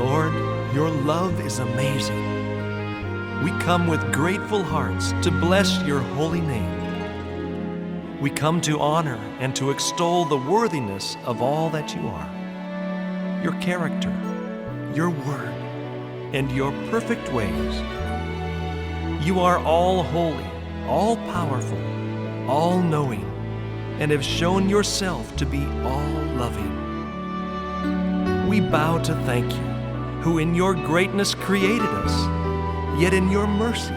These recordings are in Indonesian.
Lord, your love is amazing. We come with grateful hearts to bless your holy name. We come to honor and to extol the worthiness of all that you are, your character, your word, and your perfect ways. You are all holy, all powerful, all knowing, and have shown yourself to be all loving. We bow to thank you, who in your greatness created us, yet in your mercy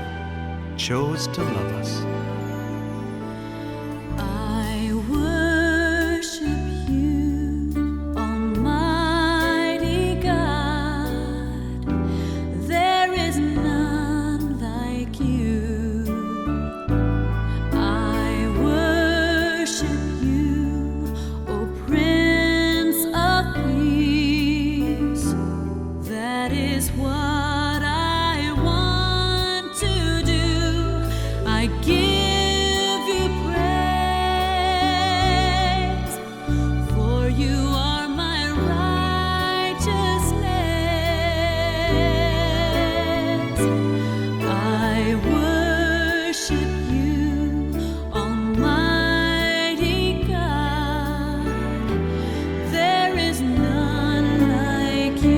chose to love us. I worship you, Almighty God. There is none like you. I worship you, O Prince of Peace. That is what I want to do. I give you praise, for you are my righteousness. I worship you, Almighty God. There is none like you.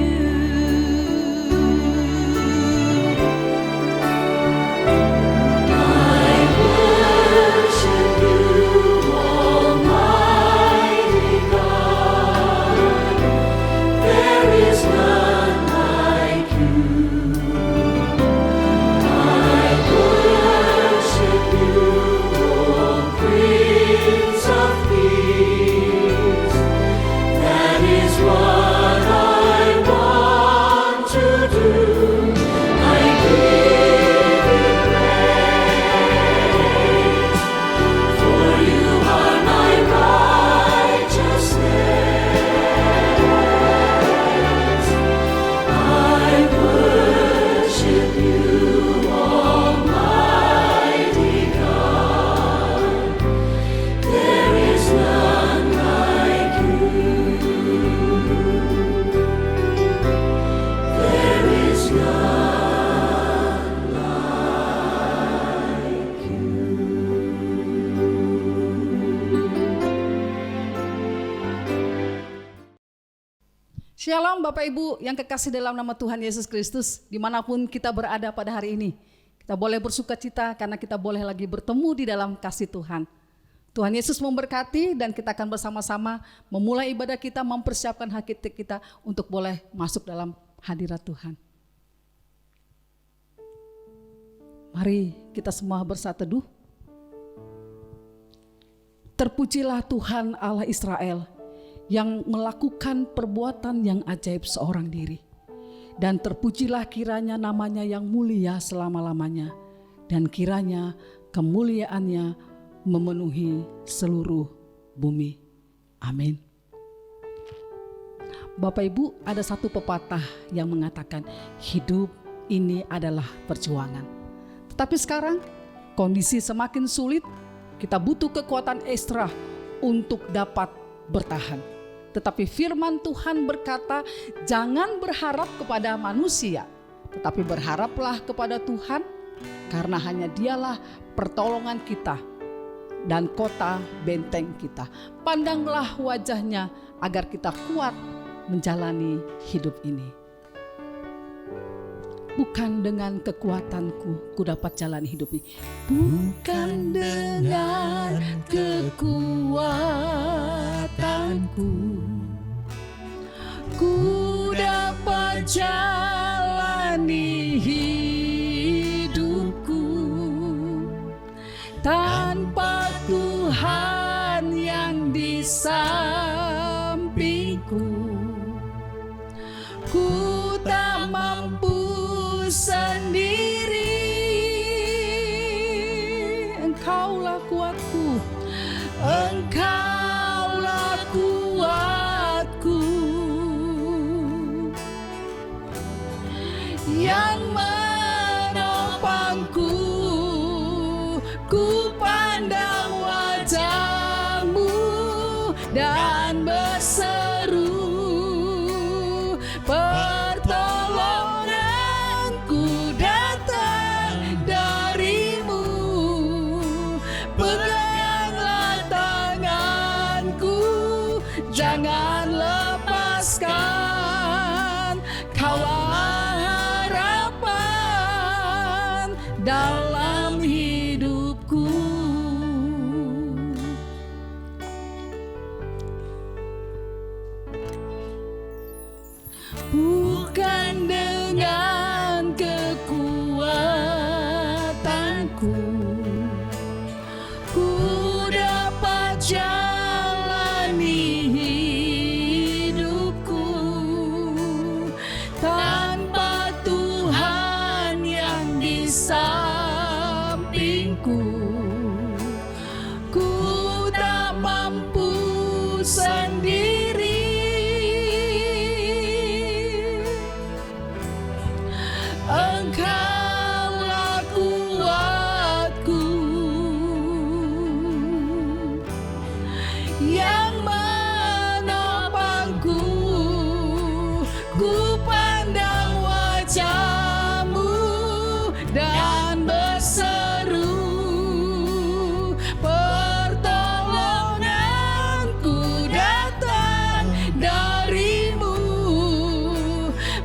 Shalom Bapak Ibu yang kekasih dalam nama Tuhan Yesus Kristus, dimanapun kita berada pada hari ini. Kita boleh bersuka cita karena kita boleh lagi bertemu di dalam kasih Tuhan. Tuhan Yesus memberkati dan kita akan bersama-sama memulai ibadah kita, mempersiapkan hati kita untuk boleh masuk dalam hadirat Tuhan. Mari kita semua bersatu teduh. Terpujilah Tuhan Allah Israel yang melakukan perbuatan yang ajaib seorang diri. Dan terpujilah kiranya namanya yang mulia selama-lamanya. Dan kiranya kemuliaannya memenuhi seluruh bumi. Amin. Bapak Ibu, ada satu pepatah yang mengatakan hidup ini adalah perjuangan. Tetapi sekarang kondisi semakin sulit, kita butuh kekuatan ekstra untuk dapat bertahan. Tetapi firman Tuhan berkata, jangan berharap kepada manusia, tetapi berharaplah kepada Tuhan, karena hanya Dialah pertolongan kita dan kota benteng kita. Pandanglah wajahnya agar kita kuat menjalani hidup ini. Bukan dengan kekuatanku ku dapat jalani hidup ini. Bukan dengan kekuatanku ku dapat jalani hidupku. Tanpa Tuhan yang di sampingku, ku tak mampu sendiri. Engkaulah kuatku, Engkaulah kuatku, yang menopangku. Ku dalam hidupku. Bukan dengan kekuatanku ku dapat jalani hidupku, tanpa Tuhan yang di sampingku ku tak mampu sendiri. Engkaulah kuatku yang menopangku. Ku pandang wajah-Mu dan berseru, pertolonganku datang dari-Mu.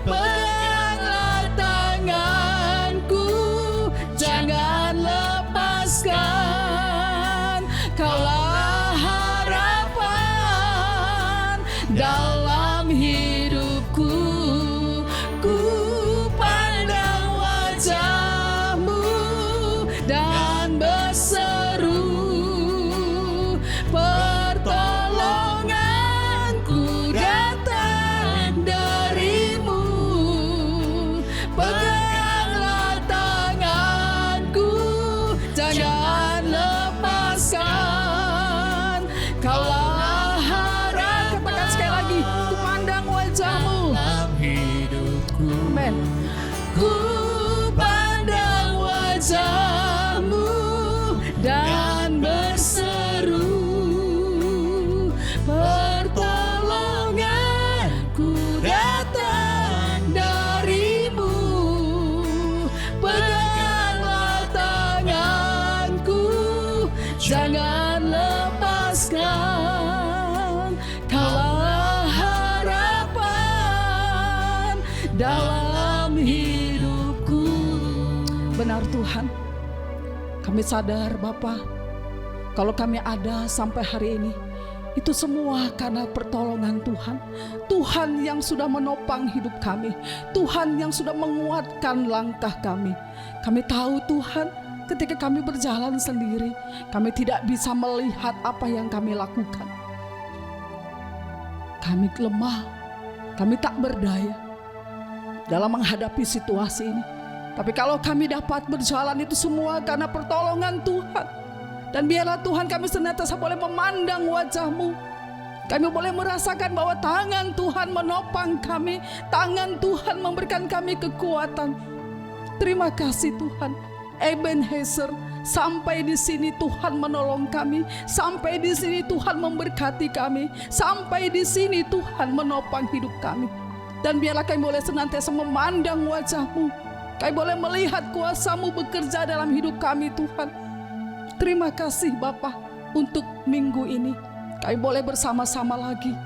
Peganglah tanganku, jangan lepaskan. Kaulah harapan dalam hidupku. Ku pandang wajah-Mu dan berseru, pertolonganku datang dari-Mu. Peganglah tanganku, jangan lepaskan. Kaulah harap, katakan sekali lagi, ku pandang wajah-Mu. Amen. Ku pandang wajah-Mu dan berseru, pertolonganku datang dari-Mu. Peganglah tanganku, jangan lepaskan. Kaulah harapan dalam hidupku. Benar Tuhan, kami sadar Bapa, kalau kami ada sampai hari ini, itu semua karena pertolongan Tuhan. Tuhan yang sudah menopang hidup kami, Tuhan yang sudah menguatkan langkah kami. Kami tahu Tuhan, ketika kami berjalan sendiri, kami tidak bisa melihat apa yang kami lakukan. Kami lemah, kami tak berdaya dalam menghadapi situasi ini. Tapi kalau kami dapat berjalan, itu semua karena pertolongan Tuhan. Dan biarlah Tuhan kami senantiasa boleh memandang wajah-Mu. Kami boleh merasakan bahwa tangan Tuhan menopang kami, tangan Tuhan memberikan kami kekuatan. Terima kasih Tuhan. Ebenezer, sampai di sini Tuhan menolong kami, sampai di sini Tuhan memberkati kami, sampai di sini Tuhan menopang hidup kami. Dan biarlah kami boleh senantiasa memandang wajah-Mu. Kami boleh melihat kuasa-Mu bekerja dalam hidup kami Tuhan. Terima kasih Bapa untuk minggu ini. Kami boleh bersama-sama lagi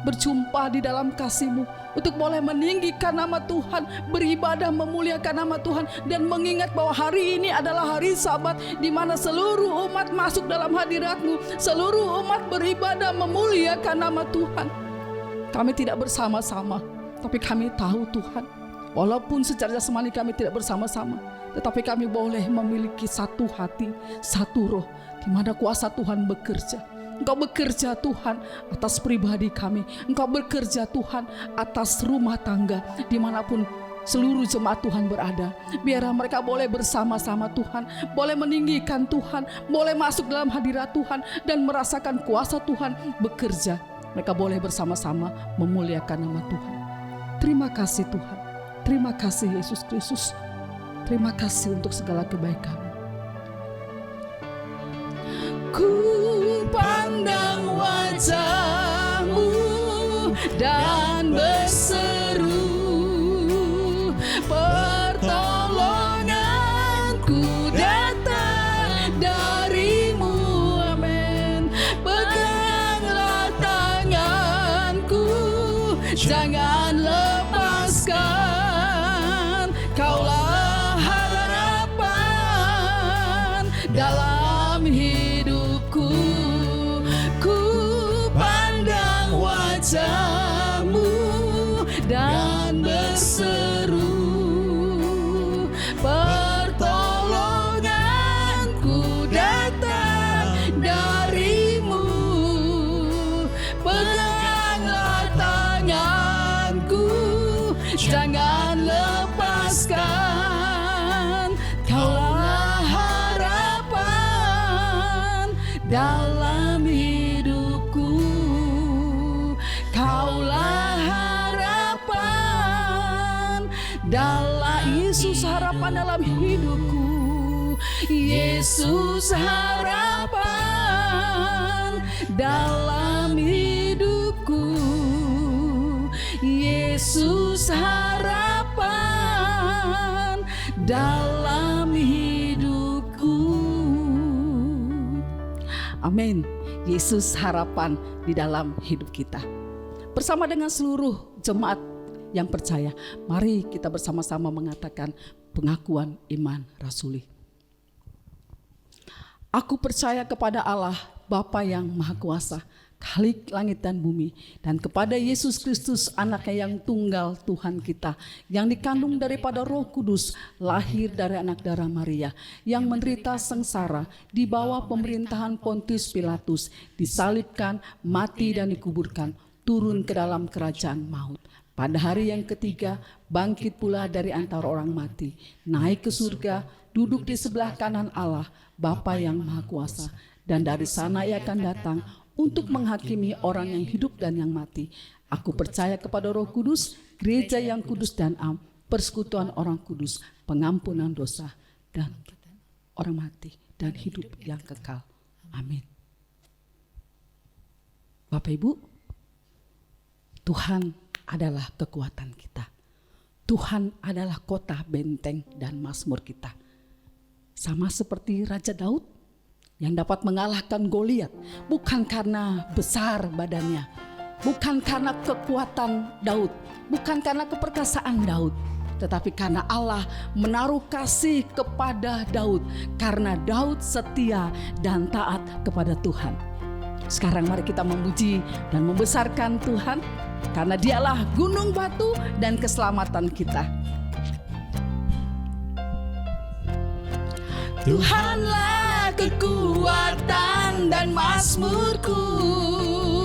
berjumpa di dalam kasih-Mu, untuk boleh meninggikan nama Tuhan, beribadah memuliakan nama Tuhan, dan mengingat bahwa hari ini adalah hari Sabat, di mana seluruh umat masuk dalam hadirat-Mu, seluruh umat beribadah memuliakan nama Tuhan. Kami tidak bersama-sama, tapi kami tahu Tuhan, walaupun secara jasmani kami tidak bersama-sama, tetapi kami boleh memiliki satu hati, satu roh, di mana kuasa Tuhan bekerja. Engkau bekerja Tuhan atas pribadi kami, Engkau bekerja Tuhan atas rumah tangga, dimanapun seluruh jemaat Tuhan berada. Biarlah mereka boleh bersama-sama Tuhan, boleh meninggikan Tuhan, boleh masuk dalam hadirat Tuhan, dan merasakan kuasa Tuhan bekerja. Mereka boleh bersama-sama memuliakan nama Tuhan. Terima kasih Tuhan. Terima kasih Yesus Kristus. Terima kasih untuk segala kebaikan. Ku pandang wajah-Mu dan berseru, pertolonganku datang dari-Mu. Amin. Peganglah tanganku, jangan lepaskan. Kaulah harapan dalam Yesus harapan dalam hidupku. Yesus harapan dalam hidupku. Yesus harapan dalam hidupku. Amin. Yesus harapan di dalam hidup kita. Bersama dengan seluruh jemaat yang percaya, mari kita bersama-sama mengatakan pengakuan iman rasuli. Aku percaya kepada Allah, Bapa yang Maha Kuasa, Khalik langit dan bumi, dan kepada Yesus Kristus, Anaknya yang tunggal Tuhan kita, yang dikandung daripada Roh Kudus, lahir dari anak darah Maria, yang menderita sengsara di bawah pemerintahan Pontius Pilatus, disalibkan, mati dan dikuburkan, turun ke dalam kerajaan maut. Pada hari yang ketiga, bangkit pula dari antara orang mati, naik ke surga, duduk di sebelah kanan Allah, Bapa yang Maha Kuasa, dan dari sana Ia akan datang untuk menghakimi orang yang hidup dan yang mati. Aku percaya kepada Roh Kudus, gereja yang kudus dan am, persekutuan orang kudus, pengampunan dosa, dan orang mati, dan hidup yang kekal. Amin. Bapak Ibu, Tuhan adalah kekuatan kita. Tuhan adalah kota, benteng, dan mazmur kita. Sama seperti Raja Daud yang dapat mengalahkan Goliat, bukan karena besar badannya, bukan karena kekuatan Daud, bukan karena keperkasaan Daud, tetapi karena Allah menaruh kasih kepada Daud, karena Daud setia dan taat kepada Tuhan. Sekarang mari kita memuji dan membesarkan Tuhan, karena Dialah gunung batu dan keselamatan kita. Tuhanlah kekuatan dan mazmurku.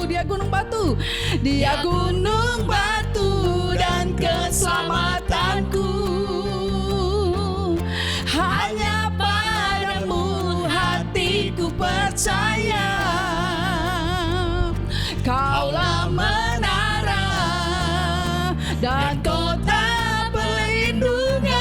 Dia gunung batu, Dia gunung batu dan keselamatanku. Hanya padamu hatiku percaya. Kaulah menara dan kota perlindungan.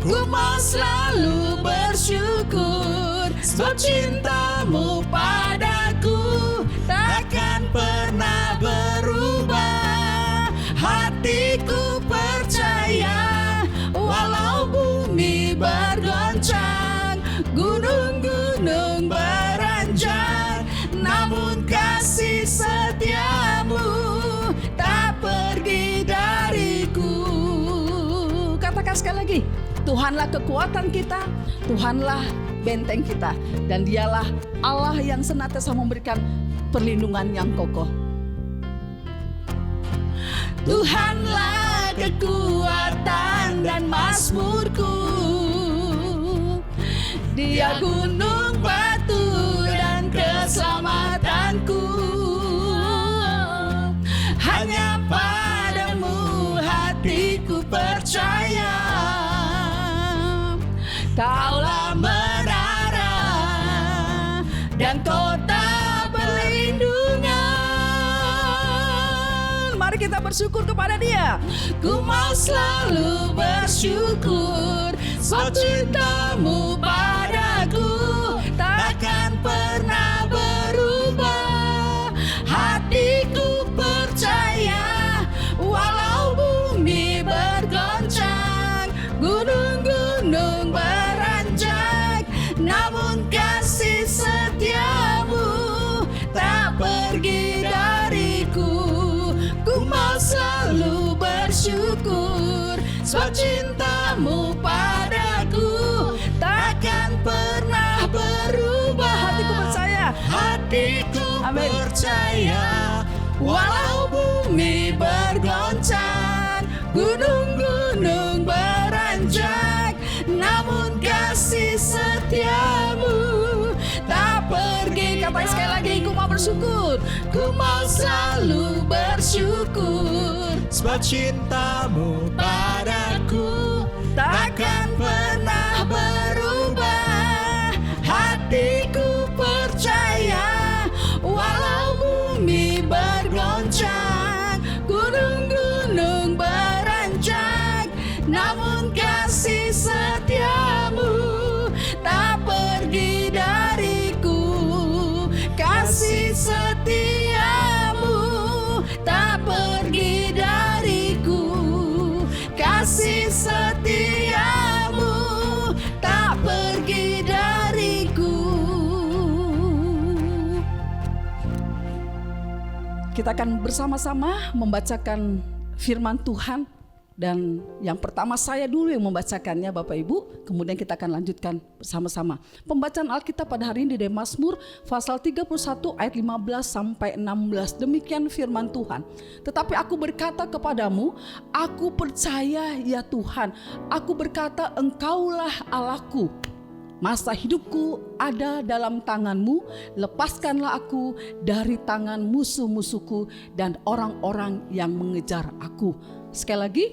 Ku mau selalu bersyukur, sebab cintamu padaku takkan pernah berubah. Hatiku percaya, walau bumi bergoncang, gunung-gunung beranjak, namun kasih setiamu tak pergi dariku. Katakan sekali lagi, Tuhanlah kekuatan kita, Tuhanlah benteng kita, dan Dialah Allah yang senantiasa memberikan perlindungan yang kokoh. Tuhanlah kekuatan dan mazmurku. Dia gunung batu dan keselamatanku. Hanya padamu hatiku percaya. Kaulah menara dan kota perlindungan. Mari kita bersyukur kepada Dia. Ku mau selalu bersyukur, sebab cintamu padaku takkan pernah berubah. Hatiku percaya, walau bumi bergoncang, gunung-gunung beranjak, namun kasih setiamu tak pergi dariku. Ku mau selalu bersyukur, sebab cintamu padaku takkan pernah berubah. Hatiku percaya, hatiku percaya, walau bumi bergoncang, gunung-gunung beranjak, namun kasih setiamu tak pergi. Katakan sekali lagi, ku mau bersyukur, ku mau selalu bersyukur, sebab cintamu padaku takkan pernah berubah. Hatiku percaya, walau bumi bergoncang, Kita akan bersama-sama membacakan firman Tuhan. Dan yang pertama saya dulu yang membacakannya Bapak Ibu. Kemudian kita akan lanjutkan bersama-sama. Pembacaan Alkitab pada hari ini di Mazmur pasal 31 ayat 15 sampai 16. Demikian firman Tuhan. Tetapi aku berkata kepadamu, aku percaya ya Tuhan. Aku berkata Engkaulah Allahku. Masa hidupku ada dalam tangan-Mu, lepaskanlah aku dari tangan musuh-musuhku dan orang-orang yang mengejar aku. Sekali lagi,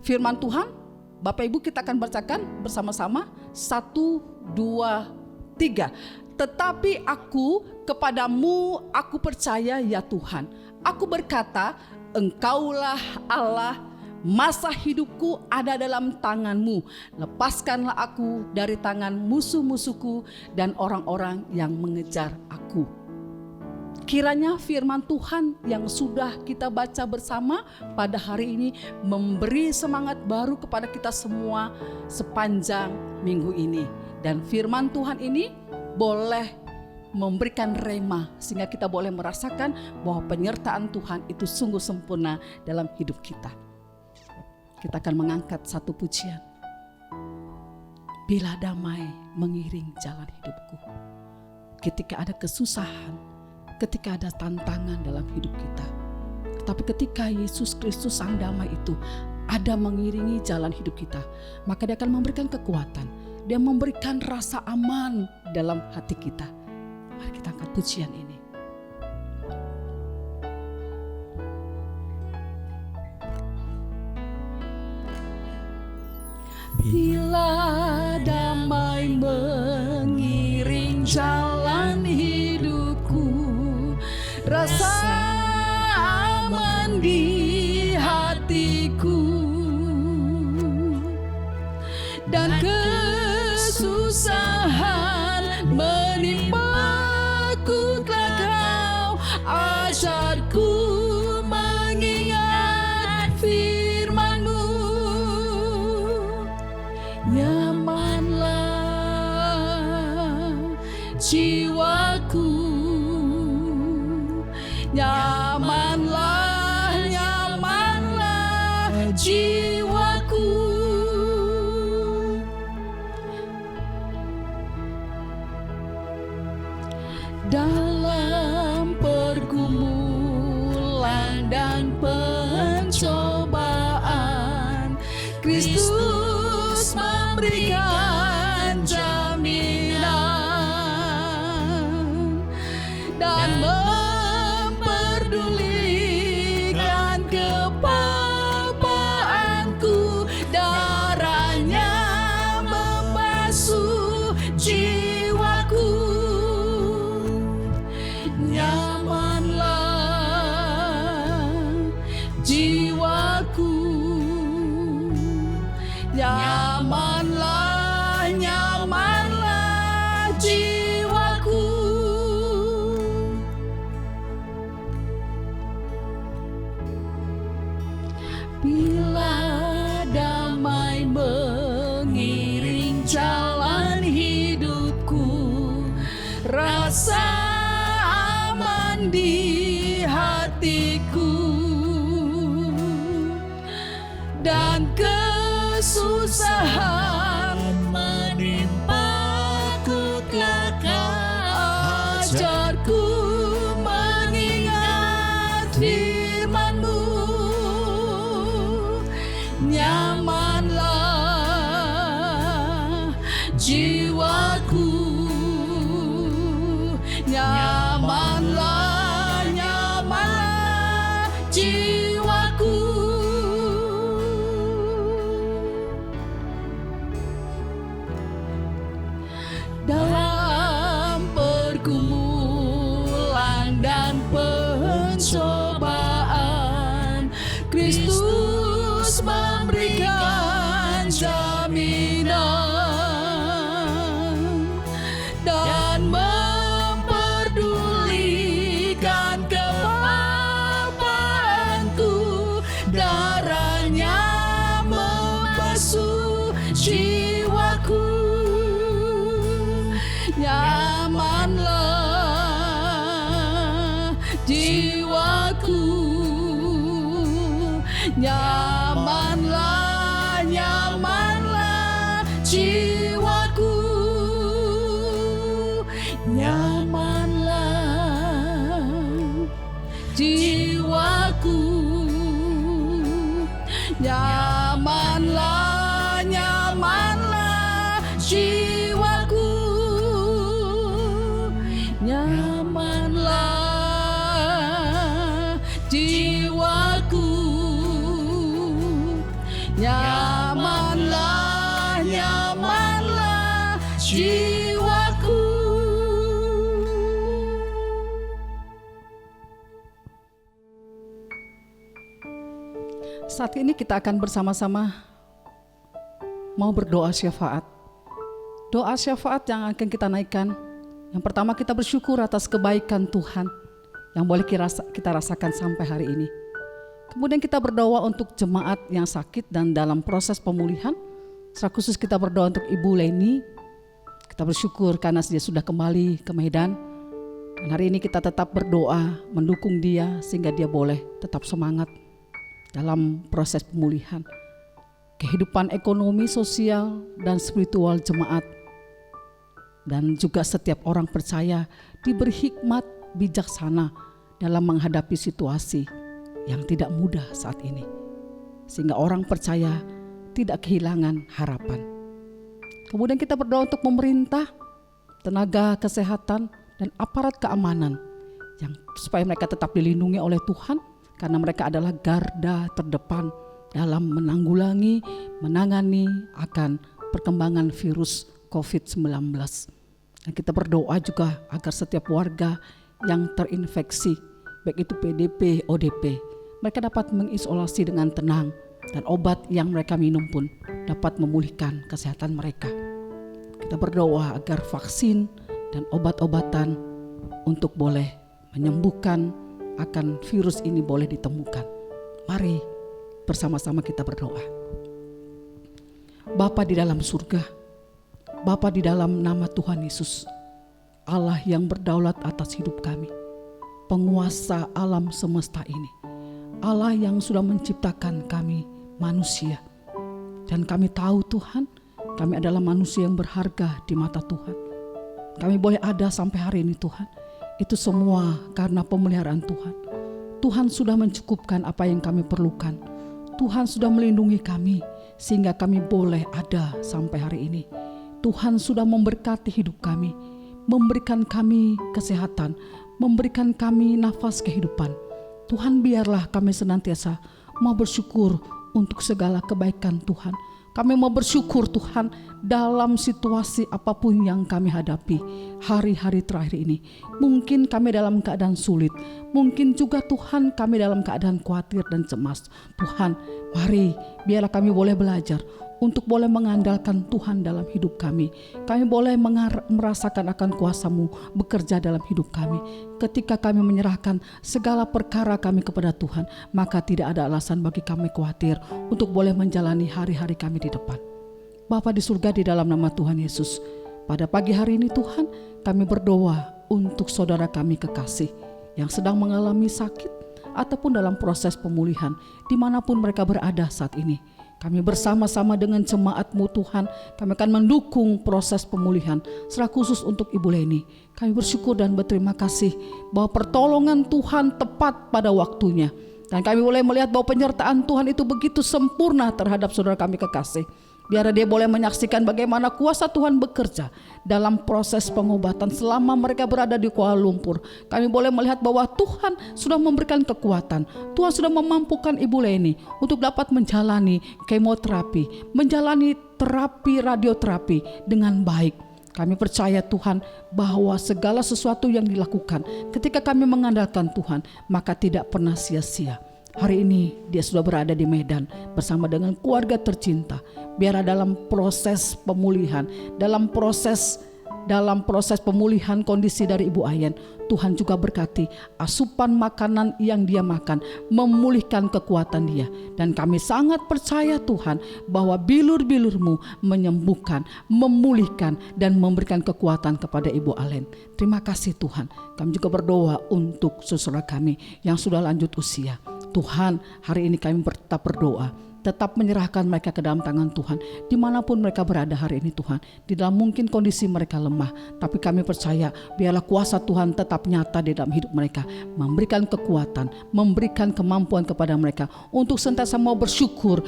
firman Tuhan, Bapak Ibu kita akan bacakan bersama-sama. 1, 2, 3. Tetapi aku kepadamu aku percaya ya Tuhan. Aku berkata, Engkaulah Allah. Masa hidupku ada dalam tangan-Mu. Lepaskanlah aku dari tangan musuh-musuhku dan orang-orang yang mengejar aku. Kiranya firman Tuhan yang sudah kita baca bersama pada hari ini memberi semangat baru kepada kita semua sepanjang minggu ini. Dan firman Tuhan ini boleh memberikan rema sehingga kita boleh merasakan bahwa penyertaan Tuhan itu sungguh sempurna dalam hidup kita. Kita akan mengangkat satu pujian. Bila damai mengiring jalan hidupku. Ketika ada kesusahan, ketika ada tantangan dalam hidup kita. Tetapi ketika Yesus Kristus Sang Damai itu ada mengiringi jalan hidup kita, maka Dia akan memberikan kekuatan. Dia memberikan rasa aman dalam hati kita. Mari kita angkat pujian ini. Bila damai mengiring jalan hidupku, rasa aman di hatiku, dan kesusahan menimpaku, telah Kau ajarku mengingat firman-Mu. Nyamanlah jiwaku, nyamanlah, nyamanlah jiwaku. Dalam pergumulan dan pencobaan, Kristus memberikan jaminan dan memperdulikan kepapaanku. Darahnya membasuh jiwaku. Nyamanlah jiwaku, nyamanlah, nyamanlah jiwaku. Bila damai mengiring jalan hidupku, rasa aman di hatiku, dan kesusahan menimpaku, telah Kau ajarku mengingat firman-Mu. Nyamanlah jiwaku, nyamanlah, nyamanlah jiwaku. Dalam pergumulan dan pencobaan, Kristus memberikan jaminan dan memperdulikan kepapaanku. Darahnya membasuh jiwaku. Nyamanlah jiwa Nyamanlah, nyamanlah jiwaku, nyamanlah jiwaku, nyamanlah, nyamanlah jiwaku, nyamanlah jiwaku, nyamanlah, nyamanlah jiwaku. Saat ini kita akan bersama-sama mau berdoa syafaat. Doa syafaat yang akan kita naikkan. Yang pertama, kita bersyukur atas kebaikan Tuhan yang boleh kita rasakan sampai hari ini. Kemudian kita berdoa untuk jemaat yang sakit dan dalam proses pemulihan. Secara khusus kita berdoa untuk Ibu Leni. Kita bersyukur karena dia sudah kembali ke Medan. Dan hari ini kita tetap berdoa mendukung dia sehingga dia boleh tetap semangat dalam proses pemulihan. Kehidupan ekonomi, sosial, dan spiritual jemaat dan juga setiap orang percaya diberi hikmat bijaksana dalam menghadapi situasi yang tidak mudah saat ini, sehingga orang percaya tidak kehilangan harapan. Kemudian kita berdoa untuk pemerintah, tenaga kesehatan, dan aparat keamanan yang supaya mereka tetap dilindungi oleh Tuhan, karena mereka adalah garda terdepan dalam menanggulangi, menangani akan perkembangan virus COVID-19. Dan kita berdoa juga agar setiap warga yang terinfeksi, baik itu PDP, ODP, mereka dapat mengisolasi dengan tenang, dan obat yang mereka minum pun dapat memulihkan kesehatan mereka. Kita berdoa agar vaksin dan obat-obatan untuk boleh menyembuhkan akan virus ini boleh ditemukan. Mari bersama-sama kita berdoa. Bapa di dalam surga, Bapa di dalam nama Tuhan Yesus, Allah yang berdaulat atas hidup kami, penguasa alam semesta ini, Allah yang sudah menciptakan kami manusia. Dan kami tahu Tuhan, kami adalah manusia yang berharga di mata Tuhan. Kami boleh ada sampai hari ini Tuhan, itu semua karena pemeliharaan Tuhan. Tuhan sudah mencukupkan apa yang kami perlukan. Tuhan sudah melindungi kami sehingga kami boleh ada sampai hari ini. Tuhan sudah memberkati hidup kami, memberikan kami kesehatan, memberikan kami nafas kehidupan. Tuhan, biarlah kami senantiasa mau bersyukur untuk segala kebaikan Tuhan. Kami mau bersyukur Tuhan dalam situasi apapun yang kami hadapi hari-hari terakhir ini. Mungkin kami dalam keadaan sulit, mungkin juga Tuhan kami dalam keadaan khawatir dan cemas. Tuhan, mari biarlah kami boleh belajar untuk boleh mengandalkan Tuhan dalam hidup kami. Kami boleh merasakan akan kuasa-Mu bekerja dalam hidup kami. Ketika kami menyerahkan segala perkara kami kepada Tuhan, maka tidak ada alasan bagi kami khawatir untuk boleh menjalani hari-hari kami di depan. Bapa di surga, di dalam nama Tuhan Yesus, pada pagi hari ini Tuhan, kami berdoa untuk saudara kami kekasih yang sedang mengalami sakit ataupun dalam proses pemulihan dimanapun mereka berada saat ini. Kami bersama-sama dengan jemaat-Mu Tuhan, kami akan mendukung proses pemulihan, secara khusus untuk Ibu Leni. Kami bersyukur dan berterima kasih bahwa pertolongan Tuhan tepat pada waktunya. Dan kami boleh melihat bahwa penyertaan Tuhan itu begitu sempurna terhadap saudara kami kekasih. Biar dia boleh menyaksikan bagaimana kuasa Tuhan bekerja dalam proses pengobatan selama mereka berada di Kuala Lumpur. Kami boleh melihat bahwa Tuhan sudah memberikan kekuatan. Tuhan sudah memampukan Ibu Leni untuk dapat menjalani kemoterapi, menjalani terapi radioterapi dengan baik. Kami percaya Tuhan bahwa segala sesuatu yang dilakukan ketika kami mengandalkan Tuhan, maka tidak pernah sia-sia. Hari ini dia sudah berada di Medan bersama dengan keluarga tercinta. Biar dalam proses pemulihan, dalam proses pemulihan kondisi dari Ibu Ayen, Tuhan juga berkati asupan makanan yang dia makan, memulihkan kekuatan dia. Dan kami sangat percaya Tuhan bahwa bilur-bilur-Mu menyembuhkan, memulihkan, dan memberikan kekuatan kepada Ibu Ayen. Terima kasih Tuhan. Kami juga berdoa untuk saudara kami yang sudah lanjut usia. Tuhan, hari ini kami tetap berdoa, tetap menyerahkan mereka ke dalam tangan Tuhan, dimanapun mereka berada hari ini Tuhan. Di dalam mungkin kondisi mereka lemah, tapi kami percaya biarlah kuasa Tuhan tetap nyata di dalam hidup mereka, memberikan kekuatan, memberikan kemampuan kepada mereka untuk senantiasa mau bersyukur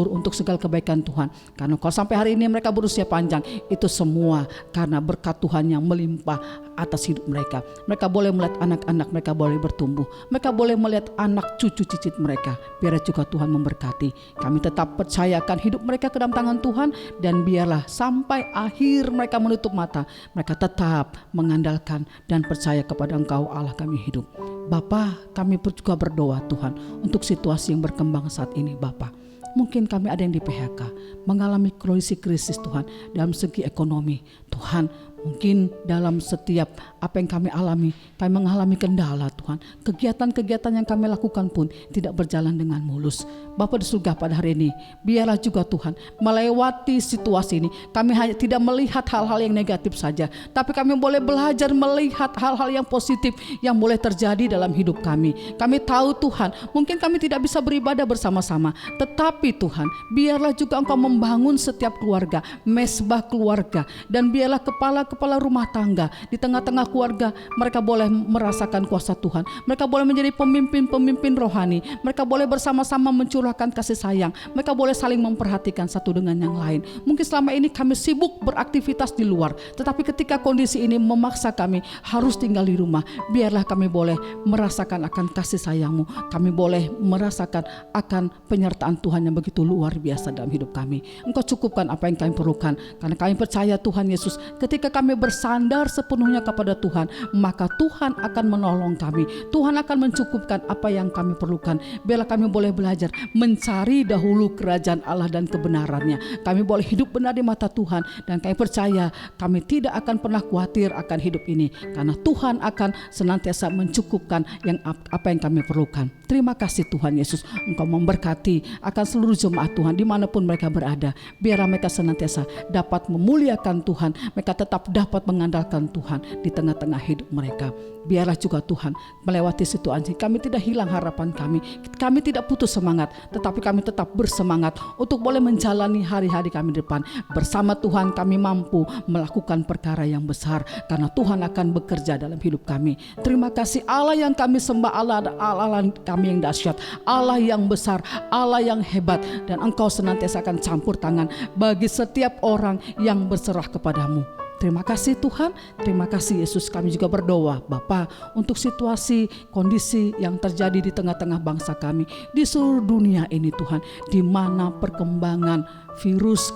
untuk segala kebaikan Tuhan. Karena kalau sampai hari ini mereka berusia panjang, itu semua karena berkat Tuhan yang melimpah atas hidup mereka. Mereka boleh melihat anak-anak mereka boleh bertumbuh, mereka boleh melihat anak cucu cicit mereka. Biarlah juga Tuhan memberkati. Kami tetap percayakan hidup mereka ke dalam tangan Tuhan, dan biarlah sampai akhir mereka menutup mata, mereka tetap mengandalkan dan percaya kepada Engkau Allah kami hidup. Bapa, kami juga berdoa Tuhan untuk situasi yang berkembang saat ini Bapa. Mungkin kami ada yang di PHK, mengalami kondisi krisis Tuhan dalam segi ekonomi. Tuhan, mungkin dalam setiap apa yang kami alami, kami mengalami kendala Tuhan. Kegiatan-kegiatan yang kami lakukan pun tidak berjalan dengan mulus. Bapa di surga, pada hari ini biarlah juga Tuhan melewati situasi ini. Kami hanya tidak melihat hal-hal yang negatif saja, tapi kami boleh belajar melihat hal-hal yang positif yang boleh terjadi dalam hidup kami. Kami tahu Tuhan, mungkin kami tidak bisa beribadah bersama-sama, tetapi Tuhan, biarlah juga Engkau membangun setiap keluarga, mesbah keluarga, dan biarlah kepala rumah tangga di tengah-tengah keluarga mereka boleh merasakan kuasa Tuhan. Mereka boleh menjadi pemimpin-pemimpin rohani. Mereka boleh bersama-sama mencurahkan kasih sayang. Mereka boleh saling memperhatikan satu dengan yang lain. Mungkin selama ini kami sibuk beraktivitas di luar, tetapi ketika kondisi ini memaksa kami harus tinggal di rumah, biarlah kami boleh merasakan akan kasih sayang-Mu. Kami boleh merasakan akan penyertaan Tuhan yang begitu luar biasa dalam hidup kami. Engkau cukupkan apa yang kami perlukan, karena kami percaya Tuhan Yesus, ketika kami bersandar sepenuhnya kepada Tuhan, maka Tuhan akan menolong kami. Tuhan akan mencukupkan apa yang kami perlukan. Biarlah kami boleh belajar mencari dahulu kerajaan Allah dan kebenarannya. Kami boleh hidup benar di mata Tuhan, dan kami percaya kami tidak akan pernah khawatir akan hidup ini, karena Tuhan akan senantiasa mencukupkan apa yang kami perlukan. Terima kasih Tuhan Yesus, Engkau memberkati akan seluruh jemaat Tuhan dimanapun mereka berada. Biarlah mereka senantiasa dapat memuliakan Tuhan, mereka tetap dapat mengandalkan Tuhan di tengah-tengah hidup mereka. Biarlah juga Tuhan melewati situasi kami tidak hilang harapan kami tidak putus semangat, tetapi kami tetap bersemangat untuk boleh menjalani hari-hari kami depan. Bersama Tuhan kami mampu melakukan perkara yang besar, karena Tuhan akan bekerja dalam hidup kami. Terima kasih Allah yang kami sembah, Allah kami yang dahsyat, Allah yang besar, Allah yang hebat, dan Engkau senantiasa akan campur tangan bagi setiap orang yang berserah kepadamu. Terima kasih Tuhan, terima kasih Yesus. Kami juga berdoa Bapa untuk situasi kondisi yang terjadi di tengah-tengah bangsa kami di seluruh dunia ini Tuhan, di mana perkembangan virus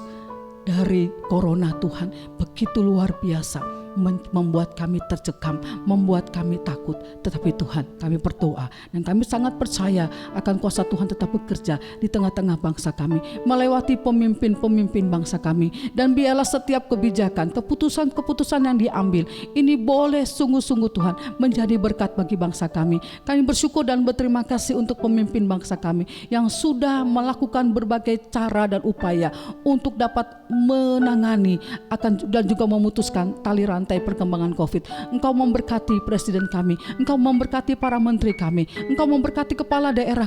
dari corona Tuhan begitu luar biasa, membuat kami tercekam, membuat kami takut. Tetapi Tuhan, kami berdoa dan kami sangat percaya akan kuasa Tuhan tetap bekerja di tengah-tengah bangsa kami, melewati pemimpin-pemimpin bangsa kami. Dan biarlah setiap kebijakan, keputusan-keputusan yang diambil ini boleh sungguh-sungguh Tuhan menjadi berkat bagi bangsa kami. Kami bersyukur dan berterima kasih untuk pemimpin bangsa kami yang sudah melakukan berbagai cara dan upaya untuk dapat menangani akan dan juga memutuskan tali rantai perkembangan COVID. Engkau memberkati presiden kami, Engkau memberkati para menteri kami, Engkau memberkati kepala daerah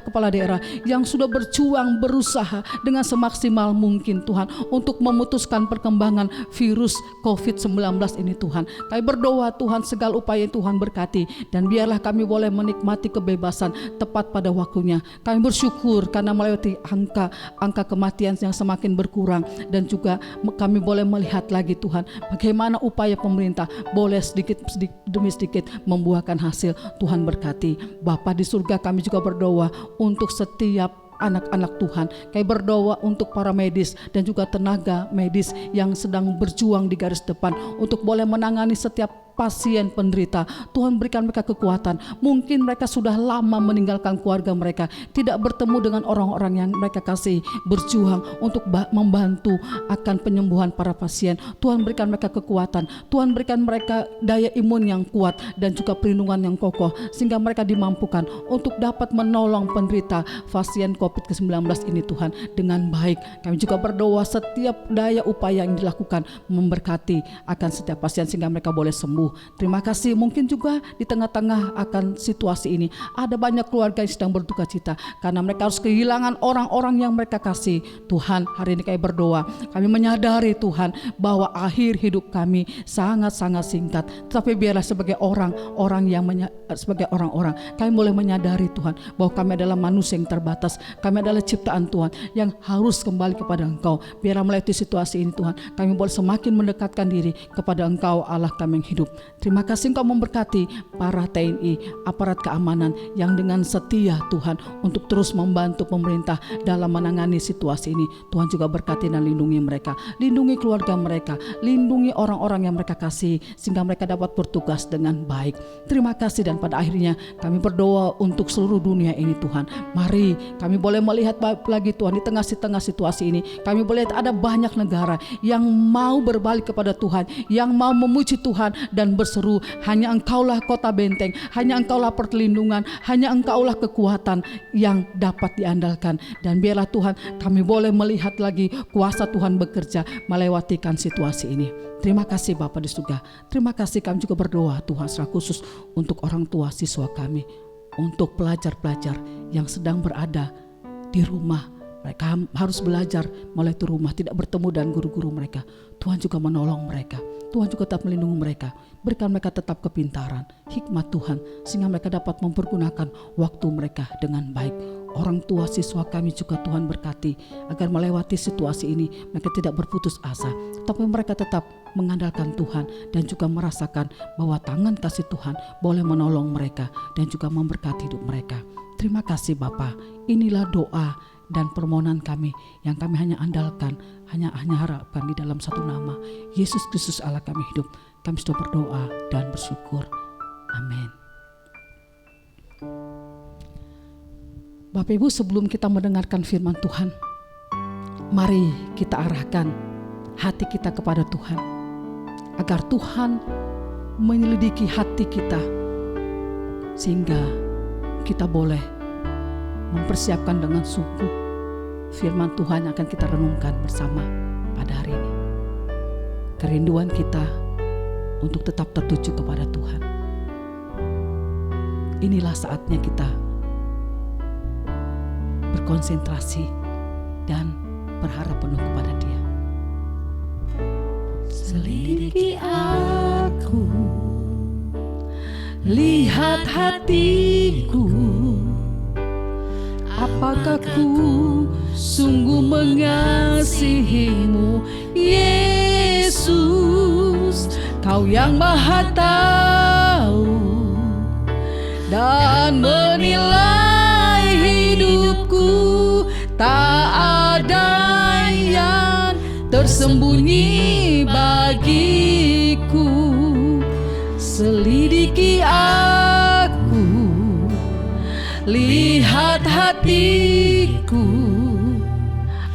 yang sudah berjuang, berusaha dengan semaksimal mungkin Tuhan untuk memutuskan perkembangan virus COVID-19 ini Tuhan. Kami berdoa Tuhan, segala upaya Tuhan berkati, dan biarlah kami boleh menikmati kebebasan tepat pada waktunya. Kami bersyukur karena melewati angka kematian yang semakin berkurang, dan juga kami boleh melihat lagi Tuhan bagaimana upaya pemerintah boleh sedikit demi sedikit membuahkan hasil. Tuhan berkati. Bapa di surga, kami juga berdoa untuk setiap anak-anak Tuhan. Kami berdoa untuk para medis dan juga tenaga medis yang sedang berjuang di garis depan untuk boleh menangani setiap pasien penderita. Tuhan berikan mereka kekuatan. Mungkin mereka sudah lama meninggalkan keluarga mereka, tidak bertemu dengan orang-orang yang mereka kasih, berjuang untuk membantu akan penyembuhan para pasien. Tuhan berikan mereka kekuatan, Tuhan berikan mereka daya imun yang kuat dan juga perlindungan yang kokoh, sehingga mereka dimampukan untuk dapat menolong penderita pasien COVID-19 ini Tuhan dengan baik. Kami juga berdoa setiap daya upaya yang dilakukan memberkati akan setiap pasien sehingga mereka boleh sembuh sembuh. Terima kasih. Mungkin juga di tengah-tengah akan situasi ini ada banyak keluarga yang sedang berduka cita karena mereka harus kehilangan orang-orang yang mereka kasih. Tuhan, hari ini kami berdoa, kami menyadari Tuhan bahwa akhir hidup kami sangat-sangat singkat. Tetapi biarlah sebagai orang-orang kami boleh menyadari Tuhan bahwa kami adalah manusia yang terbatas. Kami adalah ciptaan Tuhan yang harus kembali kepada Engkau. Biarlah melalui situasi ini Tuhan, kami boleh semakin mendekatkan diri kepada Engkau, Allah kami yang hidup. Terima kasih Engkau memberkati para TNI, aparat keamanan yang dengan setia Tuhan untuk terus membantu pemerintah dalam menangani situasi ini. Tuhan juga berkati dan lindungi mereka, lindungi keluarga mereka, lindungi orang-orang yang mereka kasih sehingga mereka dapat bertugas dengan baik. Terima kasih, dan pada akhirnya kami berdoa untuk seluruh dunia ini Tuhan. Mari kami boleh melihat lagi Tuhan di tengah situasi ini. Kami boleh lihat ada banyak negara yang mau berbalik kepada Tuhan, yang mau memuji Tuhan dan berseru, hanya Engkaulah kota benteng, hanya Engkaulah perlindungan, hanya Engkaulah kekuatan yang dapat diandalkan. Dan biarlah Tuhan kami boleh melihat lagi kuasa Tuhan bekerja melewatikan situasi ini. Terima kasih Bapa di surga. Terima kasih, kami juga berdoa Tuhan secara khusus untuk orang tua siswa kami, untuk pelajar-pelajar yang sedang berada di rumah. Mereka harus belajar melalui rumah, tidak bertemu dengan guru-guru mereka. Tuhan juga menolong mereka. Tuhan juga tetap melindungi mereka. Berikan mereka tetap kepintaran, hikmat Tuhan, sehingga mereka dapat mempergunakan waktu mereka dengan baik. Orang tua siswa kami juga Tuhan berkati, agar melewati situasi ini mereka tidak berputus asa, tapi mereka tetap mengandalkan Tuhan dan juga merasakan bahwa tangan kasih Tuhan boleh menolong mereka dan juga memberkati hidup mereka. Terima kasih Bapa. Inilah doa dan permohonan kami yang kami hanya andalkan, hanya harapkan di dalam satu nama, Yesus Kristus Allah kami hidup. Kami sudah berdoa dan bersyukur. Amin. Bapak Ibu, sebelum kita mendengarkan firman Tuhan, mari kita arahkan hati kita kepada Tuhan, agar Tuhan menyelidiki hati kita, sehingga kita boleh mempersiapkan dengan sungguh firman Tuhan yang akan kita renungkan bersama pada hari ini. Kerinduan kita untuk tetap tertuju kepada Tuhan. Inilah saatnya kita berkonsentrasi dan berharap penuh kepada Dia. Selidiki aku, lihat hatiku, apakah ku sungguh mengasihimu, Yesus, Kau yang Maha Tahu dan menilai hidupku. Tak ada yang tersembunyi bagiku. Selidiki aku, lihat hatiku,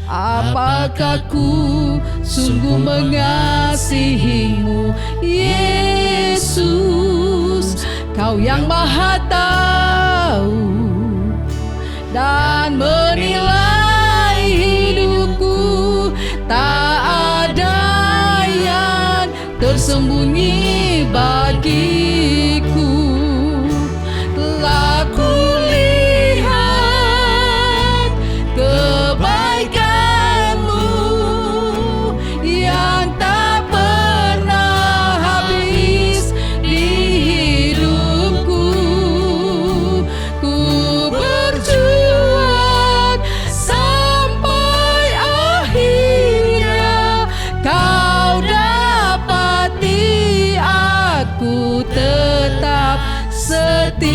apakah ku sungguh mengasihimu, Yesus, Kau yang Maha Tahu dan menilai hidupku. Tak ada yang tersembunyi bagiku. Telah kulihat kebaikan-Mu yang tak pernah habis di hidupku. Ku berjuang sampai akhirnya Kau dapati aku tetap setia.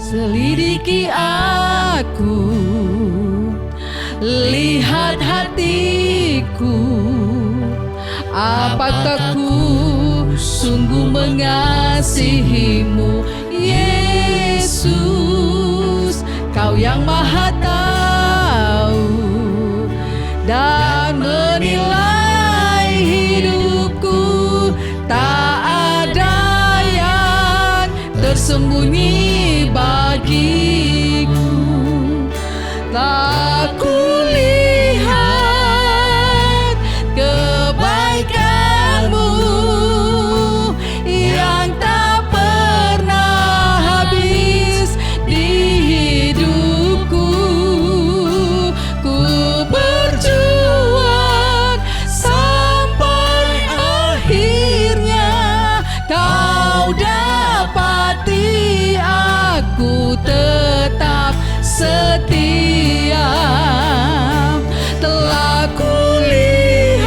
Selidiki aku, lihat hatiku, apakah ku sungguh mengasihimu, Yesus, Kau yang Maha Tahu dan menilai hidupku. Tak ada yang tersembunyi bagiku. Tak kulihat dapati aku tetap setia. Telah kulihat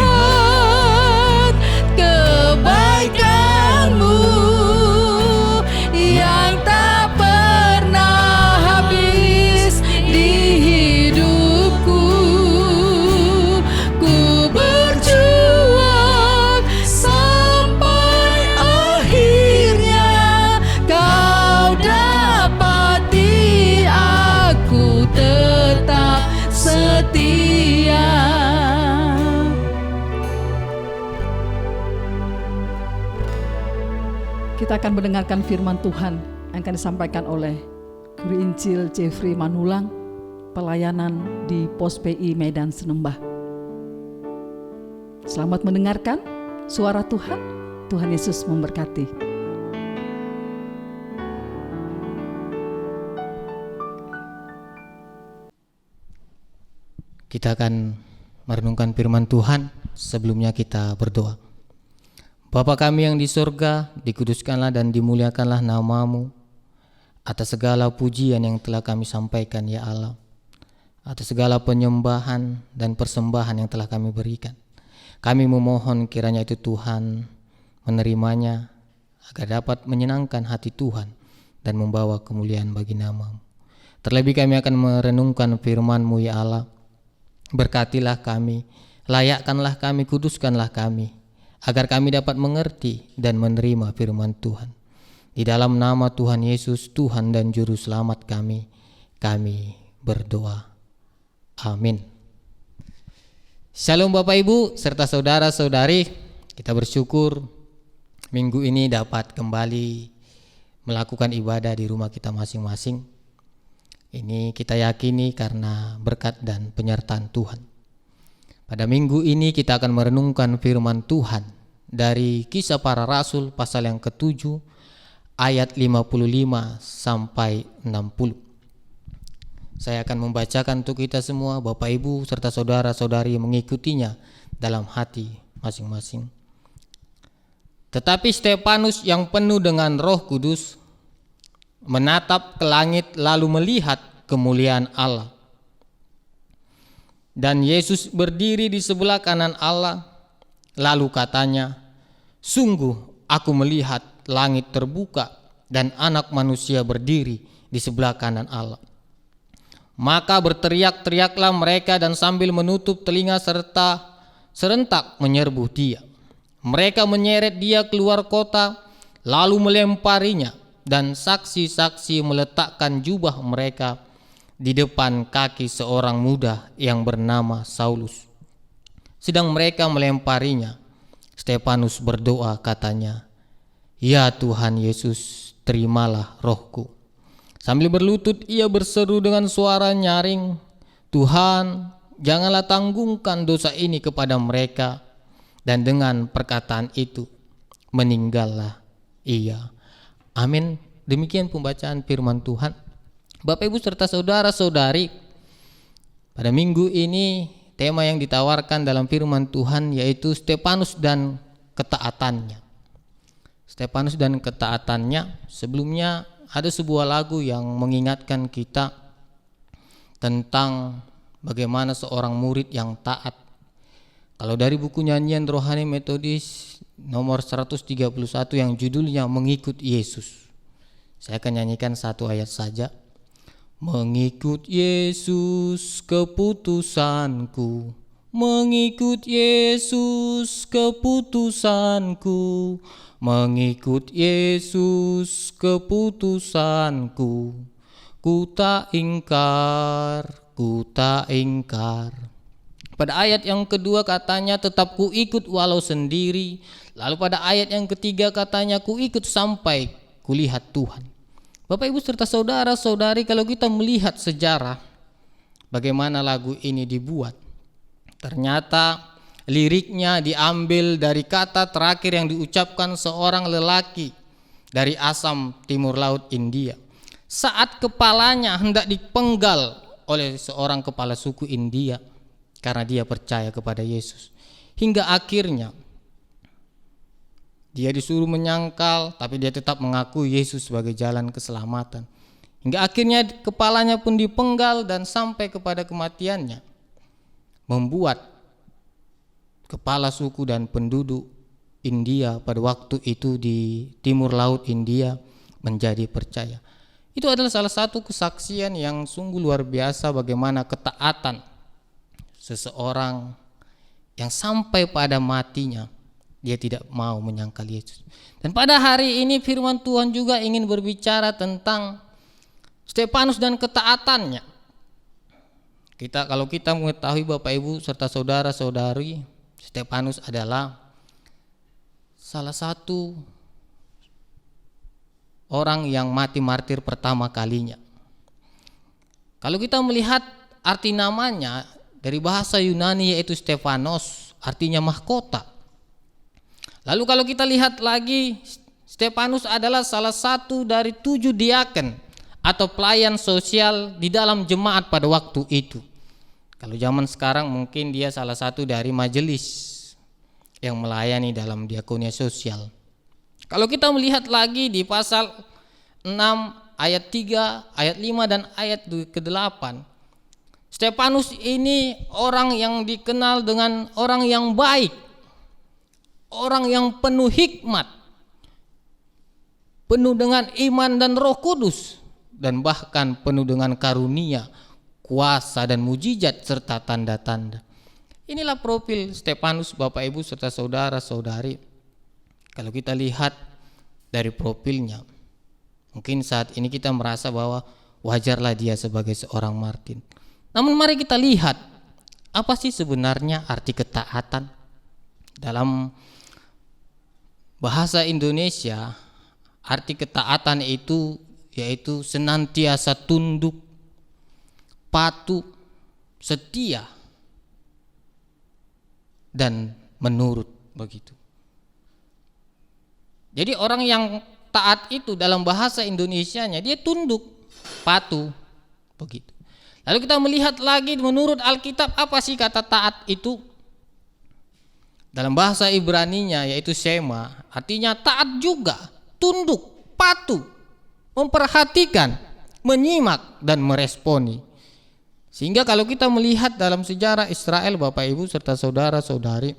kebaikan-Mu yang tak pernah habis di hidupku. Ku berjuang sampai akhirnya Kau dapati aku tetap setia. Kita akan mendengarkan firman Tuhan yang akan disampaikan oleh Guru Injil Jeffrey Manulang, pelayanan di Pos PI Medan Senembah. Selamat mendengarkan suara Tuhan. Tuhan Yesus memberkati. Kita akan merenungkan firman Tuhan. Sebelumnya kita berdoa. Bapa kami yang di surga, dikuduskanlah dan dimuliakanlah nama-Mu atas segala pujian yang telah kami sampaikan ya Allah, atas segala penyembahan dan persembahan yang telah kami berikan. Kami memohon kiranya itu Tuhan menerimanya agar dapat menyenangkan hati Tuhan dan membawa kemuliaan bagi nama-Mu. Terlebih kami akan merenungkan firman-Mu ya Allah. Berkatilah kami, layakkanlah kami, kuduskanlah kami, agar kami dapat mengerti dan menerima firman Tuhan. Di dalam nama Tuhan Yesus, Tuhan dan Juru Selamat kami berdoa. Amin. Shalom Bapak Ibu serta saudara-saudari. Kita bersyukur minggu ini dapat kembali melakukan ibadah di rumah kita masing-masing. Ini kita yakini karena berkat dan penyertaan Tuhan. Pada minggu ini kita akan merenungkan firman Tuhan dari Kisah Para Rasul pasal yang ke-7 ayat 55 sampai 60. Saya akan membacakan untuk kita semua, Bapak Ibu serta saudara-saudari mengikutinya dalam hati masing-masing. Tetapi Stefanus yang penuh dengan Roh Kudus menatap ke langit lalu melihat kemuliaan Allah. Dan Yesus berdiri di sebelah kanan Allah, lalu katanya, "Sungguh aku melihat langit terbuka dan Anak Manusia berdiri di sebelah kanan Allah." Maka berteriak-teriaklah mereka dan sambil menutup telinga serta serentak menyerbu Dia. Mereka menyeret Dia keluar kota, lalu melemparinya, dan saksi-saksi meletakkan jubah mereka di depan kaki seorang muda yang bernama Saulus. Sedang mereka melemparinya, Stefanus berdoa katanya, "Ya Tuhan Yesus, terimalah rohku." Sambil berlutut ia berseru dengan suara nyaring, "Tuhan, janganlah tanggungkan dosa ini kepada mereka." Dan dengan perkataan itu meninggallah ia. Amin. Demikian pembacaan firman Tuhan. Bapak Ibu serta saudara-saudari, pada minggu ini tema yang ditawarkan dalam firman Tuhan yaitu Stefanus dan ketaatannya. Stefanus dan ketaatannya. Sebelumnya ada sebuah lagu yang mengingatkan kita tentang bagaimana seorang murid yang taat. Kalau dari buku nyanyian rohani metodis nomor 131 yang judulnya Mengikut Yesus, saya akan nyanyikan satu ayat saja. Mengikut Yesus keputusanku, mengikut Yesus keputusanku, mengikut Yesus keputusanku, ku tak ingkar, ku tak ingkar. Pada ayat yang kedua katanya tetap ku ikut walau sendiri. Lalu pada ayat yang ketiga katanya ku ikut sampai kulihat Tuhan. Bapak Ibu serta saudara-saudari, kalau kita melihat sejarah bagaimana lagu ini dibuat, ternyata liriknya diambil dari kata terakhir yang diucapkan seorang lelaki dari Assam, Timur Laut, India. Saat kepalanya hendak dipenggal oleh seorang kepala suku India karena dia percaya kepada Yesus. Hingga akhirnya Dia disuruh menyangkal, tapi dia tetap mengakui Yesus sebagai jalan keselamatan. Hingga akhirnya kepalanya pun dipenggal dan sampai kepada kematiannya, membuat kepala suku dan penduduk India pada waktu itu di timur laut India menjadi percaya. Itu adalah salah satu kesaksian yang sungguh luar biasa bagaimana ketaatan seseorang yang sampai pada matinya dia tidak mau menyangkal Yesus. Dan pada hari ini firman Tuhan juga ingin berbicara tentang Stefanus dan ketaatannya. Kalau kita mengetahui Bapak Ibu serta saudara-saudari, Stefanus adalah salah satu orang yang mati martir pertama kalinya. Kalau kita melihat arti namanya dari bahasa Yunani yaitu Stefanos, artinya mahkota. Lalu kalau kita lihat lagi, Stefanus adalah salah satu dari 7 diaken atau pelayan sosial di dalam jemaat pada waktu itu. Kalau zaman sekarang mungkin dia salah satu dari majelis yang melayani dalam diakonia sosial. Kalau kita melihat lagi di pasal 6 ayat 3, ayat 5 dan ayat ke-8, Stefanus ini orang yang dikenal dengan orang yang baik, orang yang penuh hikmat, penuh dengan iman dan Roh Kudus, dan bahkan penuh dengan karunia, kuasa dan mujizat serta tanda-tanda. Inilah profil Stefanus Bapak Ibu serta saudara-saudari. Kalau kita lihat dari profilnya, mungkin saat ini kita merasa bahwa wajarlah dia sebagai seorang martir. Namun mari kita lihat apa sih sebenarnya arti ketaatan. Dalam bahasa Indonesia, arti ketaatan itu yaitu senantiasa tunduk, patuh, setia, dan menurut, begitu. Jadi orang yang taat itu dalam bahasa Indonesianya dia tunduk, patuh, begitu. Lalu kita melihat lagi menurut Alkitab apa sih kata taat itu? Dalam bahasa Ibraninya yaitu shema, artinya taat juga, tunduk, patuh, memperhatikan, menyimak dan meresponi. Sehingga kalau kita melihat dalam sejarah Israel Bapak Ibu serta saudara-saudari,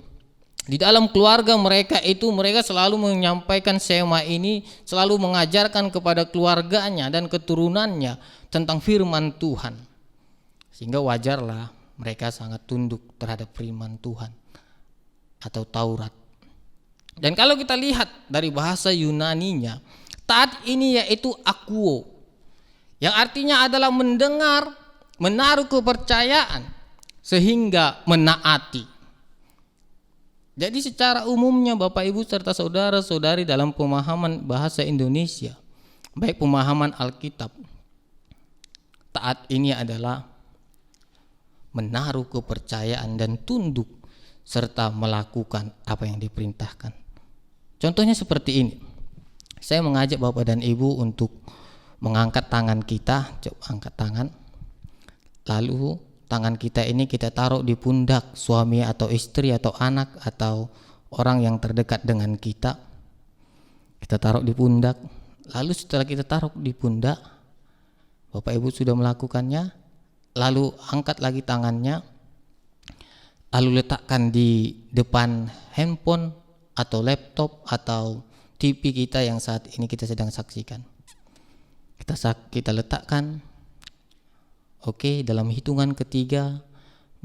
di dalam keluarga mereka itu mereka selalu menyampaikan shema ini, selalu mengajarkan kepada keluarganya dan keturunannya tentang firman Tuhan. Sehingga wajarlah mereka sangat tunduk terhadap firman Tuhan atau Taurat. Dan kalau kita lihat dari bahasa Yunaninya, taat ini yaitu akuo, yang artinya adalah mendengar, menaruh kepercayaan sehingga menaati. Jadi secara umumnya Bapak Ibu serta saudara-saudari dalam pemahaman bahasa Indonesia, baik pemahaman Alkitab, taat ini adalah menaruh kepercayaan dan tunduk serta melakukan apa yang diperintahkan. Contohnya seperti ini. Saya mengajak Bapak dan Ibu untuk mengangkat tangan kita, coba angkat tangan. Lalu tangan kita ini kita taruh di pundak suami atau istri atau anak atau orang yang terdekat dengan kita. Kita taruh di pundak. Lalu setelah kita taruh di pundak, Bapak Ibu sudah melakukannya. Lalu angkat lagi tangannya. Lalu letakkan di depan handphone atau laptop atau TV kita yang saat ini kita sedang saksikan. Kita letakkan. Oke, dalam hitungan ketiga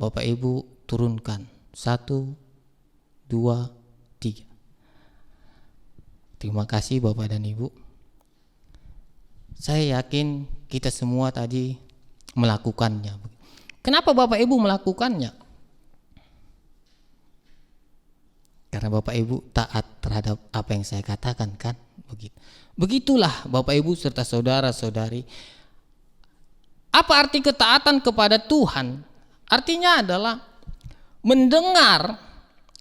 Bapak Ibu turunkan 1, 2, 3. Terima kasih Bapak dan Ibu. Saya yakin kita semua tadi melakukannya. Kenapa Bapak Ibu melakukannya? Karena Bapak Ibu taat terhadap apa yang saya katakan, kan? Begitulah Bapak Ibu serta saudara-saudari. Apa arti ketaatan kepada Tuhan? Artinya adalah mendengar,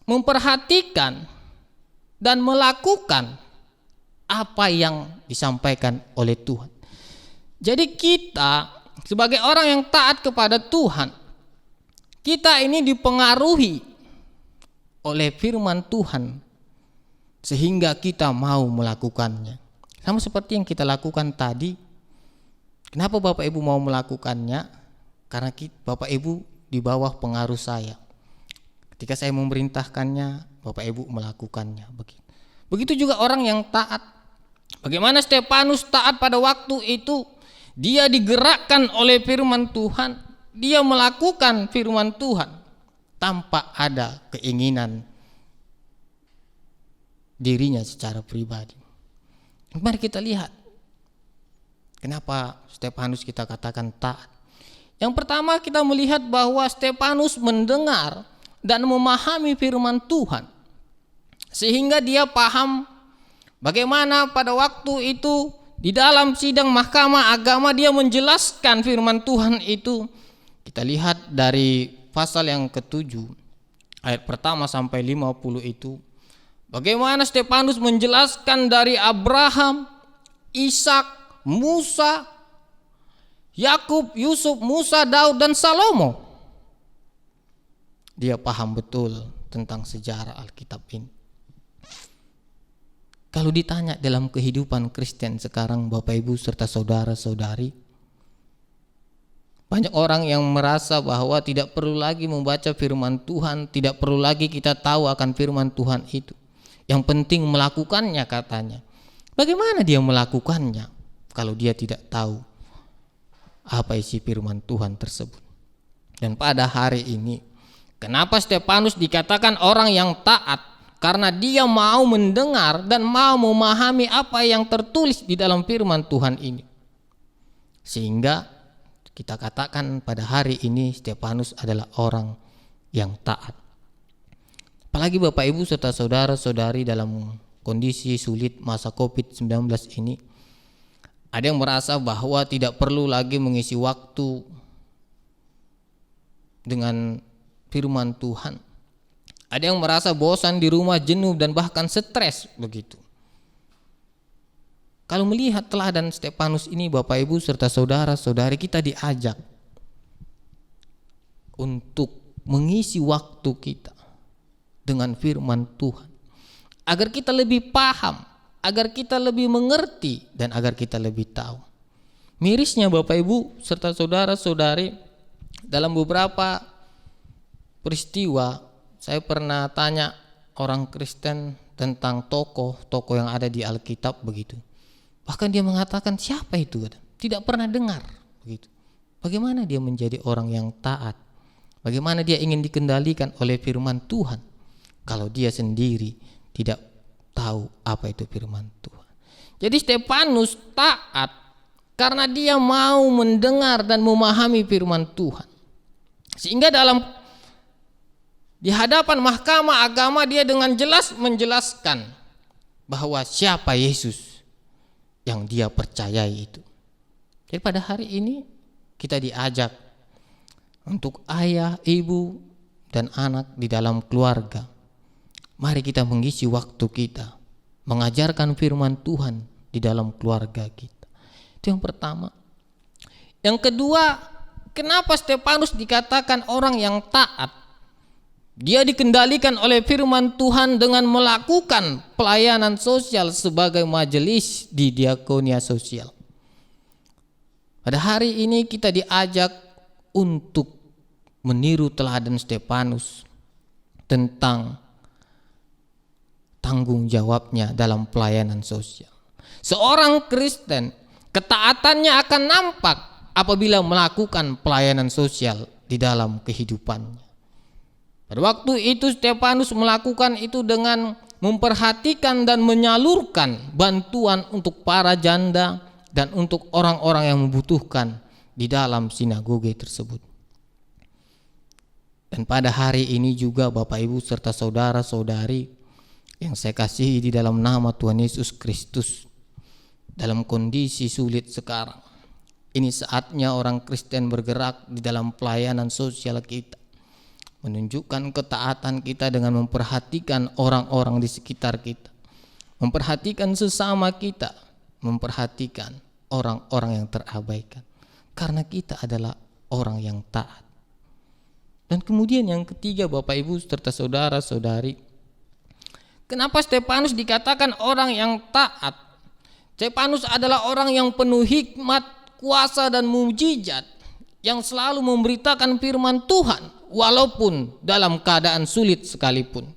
memperhatikan, dan melakukan apa yang disampaikan oleh Tuhan. Jadi kita sebagai orang yang taat kepada Tuhan, kita ini dipengaruhi oleh firman Tuhan sehingga kita mau melakukannya. Sama seperti yang kita lakukan tadi. Kenapa Bapak Ibu mau melakukannya? Karena Bapak Ibu di bawah pengaruh saya. Ketika saya memerintahkannya, Bapak Ibu melakukannya. Begitu juga orang yang taat. Bagaimana Stefanus taat pada waktu itu? Dia digerakkan oleh firman Tuhan. Dia melakukan firman Tuhan tanpa ada keinginan dirinya secara pribadi. Mari kita lihat kenapa Stefanus kita katakan taat. Yang pertama, kita melihat bahwa Stefanus mendengar dan memahami firman Tuhan, sehingga dia paham bagaimana pada waktu itu di dalam sidang mahkamah agama dia menjelaskan firman Tuhan itu. Kita lihat dari pasal yang ke-7 ayat pertama sampai 50 itu, bagaimana Stefanus menjelaskan dari Abraham, Ishak, Musa, Yakub, Yusuf, Musa, Daud, dan Salomo. Dia paham betul tentang sejarah Alkitab ini. Kalau ditanya dalam kehidupan Kristen sekarang, Bapak Ibu serta saudara-saudari, banyak orang yang merasa bahwa tidak perlu lagi membaca firman Tuhan, tidak perlu lagi kita tahu akan firman Tuhan itu. Yang penting melakukannya katanya. Bagaimana dia melakukannya kalau dia tidak tahu apa isi firman Tuhan tersebut? Dan pada hari ini, kenapa Stefanus dikatakan orang yang taat? Karena dia mau mendengar dan mau memahami apa yang tertulis di dalam firman Tuhan ini. Sehingga kita katakan pada hari ini Stefanus adalah orang yang taat. Apalagi Bapak Ibu serta saudara-saudari dalam kondisi sulit masa COVID-19 ini, ada yang merasa bahwa tidak perlu lagi mengisi waktu dengan firman Tuhan. Ada yang merasa bosan di rumah, jenuh dan bahkan stres begitu. Kalau melihat teladan Stefanus ini, Bapak Ibu serta saudara-saudari, kita diajak untuk mengisi waktu kita dengan firman Tuhan, agar kita lebih paham, agar kita lebih mengerti, dan agar kita lebih tahu. Mirisnya Bapak Ibu serta saudara-saudari, dalam beberapa peristiwa saya pernah tanya orang Kristen tentang tokoh-tokoh yang ada di Alkitab begitu. Bahkan dia mengatakan, siapa itu? Tidak pernah dengar begitu. Bagaimana dia menjadi orang yang taat? Bagaimana dia ingin dikendalikan oleh firman Tuhan kalau dia sendiri tidak tahu apa itu firman Tuhan? Jadi Stefanus taat karena dia mau mendengar dan memahami firman Tuhan. Sehingga di hadapan mahkamah agama dia dengan jelas menjelaskan bahwa siapa Yesus yang dia percayai itu. Jadi pada hari ini kita diajak untuk ayah, ibu, dan anak di dalam keluarga. Mari kita mengisi waktu kita mengajarkan firman Tuhan di dalam keluarga kita. Itu yang pertama. Yang kedua, kenapa Stefanus dikatakan orang yang taat? Dia dikendalikan oleh firman Tuhan dengan melakukan pelayanan sosial sebagai majelis di diakonia sosial. Pada hari ini kita diajak untuk meniru teladan Stefanus tentang tanggung jawabnya dalam pelayanan sosial. Seorang Kristen, ketaatannya akan nampak apabila melakukan pelayanan sosial di dalam kehidupannya. Pada waktu itu Stefanus melakukan itu dengan memperhatikan dan menyalurkan bantuan untuk para janda dan untuk orang-orang yang membutuhkan di dalam sinagoge tersebut. Dan pada hari ini juga Bapak Ibu serta saudara-saudari yang saya kasihi di dalam nama Tuhan Yesus Kristus, dalam kondisi sulit sekarang, ini saatnya orang Kristen bergerak di dalam pelayanan sosial kita, menunjukkan ketaatan kita dengan memperhatikan orang-orang di sekitar kita, memperhatikan sesama kita, memperhatikan orang-orang yang terabaikan, karena kita adalah orang yang taat. Dan kemudian yang ketiga Bapak Ibu serta saudara-saudari, Kenapa Stefanus dikatakan orang yang taat? Stefanus adalah orang yang penuh hikmat, kuasa dan mujizat, yang selalu memberitakan firman Tuhan walaupun dalam keadaan sulit sekalipun.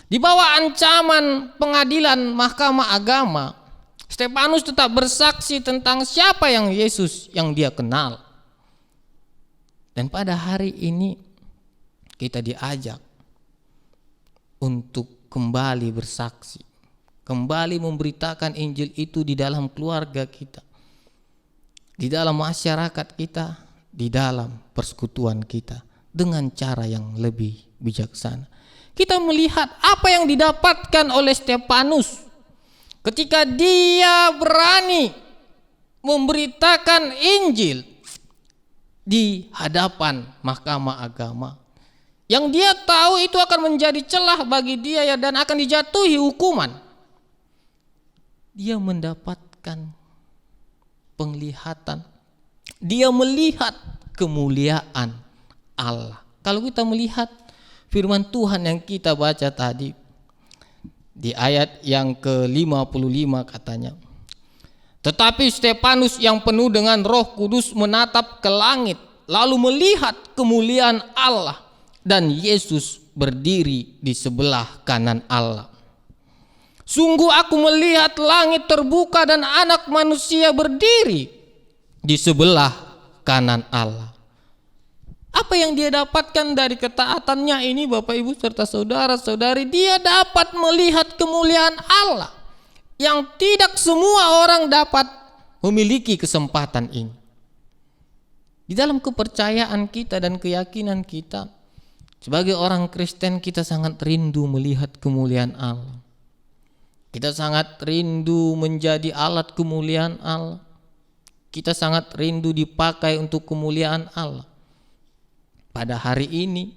Di bawah ancaman pengadilan mahkamah agama, Stefanus tetap bersaksi tentang siapa yang Yesus yang dia kenal. Dan pada hari ini kita diajak untuk kembali bersaksi, kembali memberitakan Injil itu di dalam keluarga kita, di dalam masyarakat kita, di dalam persekutuan kita dengan cara yang lebih bijaksana. Kita melihat apa yang didapatkan oleh Stefanus ketika dia berani memberitakan Injil di hadapan mahkamah agama. Yang dia tahu itu akan menjadi celah bagi dia dan akan dijatuhi hukuman. Dia mendapatkan penglihatan. Dia melihat kemuliaan Allah. Kalau kita melihat firman Tuhan yang kita baca tadi, di ayat yang ke-55 katanya, tetapi Stefanus yang penuh dengan Roh Kudus menatap ke langit, lalu melihat kemuliaan Allah dan Yesus berdiri di sebelah kanan Allah. Sungguh aku melihat langit terbuka dan Anak Manusia berdiri di sebelah kanan Allah. Apa yang dia dapatkan dari ketaatannya ini, Bapak Ibu serta saudara-saudari? Dia dapat melihat kemuliaan Allah yang tidak semua orang dapat memiliki kesempatan ini. Di dalam kepercayaan kita dan keyakinan kita sebagai orang Kristen, kita sangat rindu melihat kemuliaan Allah. Kita sangat rindu menjadi alat kemuliaan Allah. Kita sangat rindu dipakai untuk kemuliaan Allah. Pada hari ini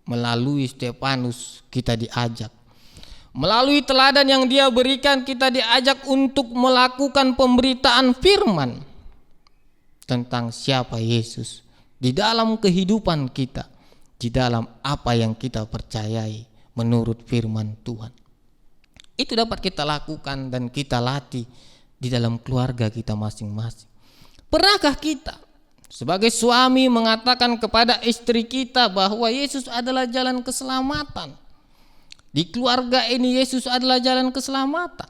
melalui Stefanus kita diajak, melalui teladan yang dia berikan kita diajak untuk melakukan pemberitaan firman tentang siapa Yesus di dalam kehidupan kita, di dalam apa yang kita percayai menurut firman Tuhan. Itu dapat kita lakukan dan kita latih di dalam keluarga kita masing-masing. Pernahkah kita sebagai suami mengatakan kepada istri kita bahwa Yesus adalah jalan keselamatan? Di keluarga ini Yesus adalah jalan keselamatan.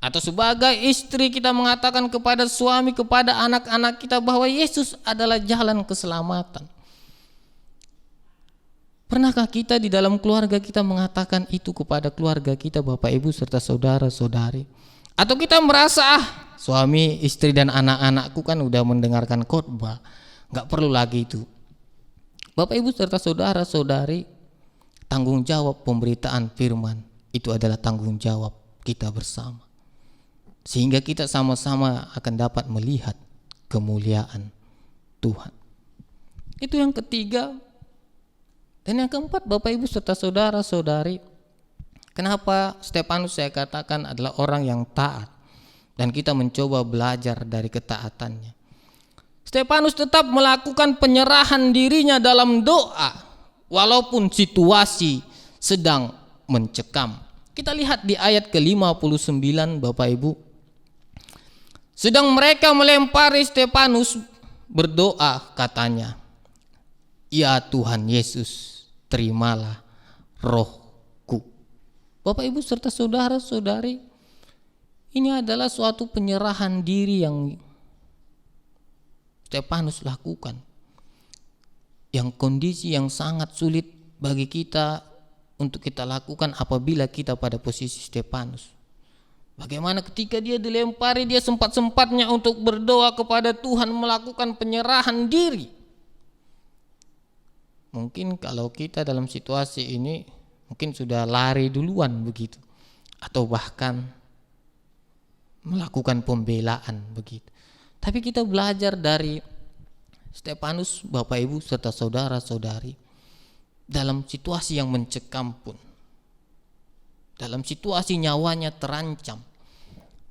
Atau sebagai istri kita mengatakan kepada suami, kepada anak-anak kita bahwa Yesus adalah jalan keselamatan. Pernahkah kita di dalam keluarga kita mengatakan itu kepada keluarga kita, Bapak Ibu serta saudara-saudari? Atau kita merasa suami, istri dan anak-anakku kan udah mendengarkan khotbah, gak perlu lagi itu. Bapak Ibu serta saudara-saudari, tanggung jawab pemberitaan firman itu adalah tanggung jawab kita bersama, sehingga kita sama-sama akan dapat melihat kemuliaan Tuhan. Itu yang ketiga. Dan yang keempat, Bapak Ibu serta saudara-saudari, kenapa Stefanus saya katakan adalah orang yang taat dan kita mencoba belajar dari ketaatannya. Stefanus tetap melakukan penyerahan dirinya dalam doa walaupun situasi sedang mencekam. Kita lihat di ayat ke-59, Bapak Ibu. Sedang mereka melempari Stefanus, berdoa katanya, "Ya Tuhan Yesus, terimalah rohku." Bapak Ibu serta saudara-saudari, ini adalah suatu penyerahan diri yang Stefanus lakukan, yang kondisi yang sangat sulit bagi kita untuk kita lakukan apabila kita pada posisi Stefanus. Bagaimana ketika dia dilempari, dia sempat-sempatnya untuk berdoa kepada Tuhan, melakukan penyerahan diri. Mungkin kalau kita dalam situasi ini mungkin sudah lari duluan begitu, atau bahkan melakukan pembelaan begitu. Tapi kita belajar dari Stefanus, Bapak Ibu serta saudara-saudari, dalam situasi yang mencekam pun, dalam situasi nyawanya terancam,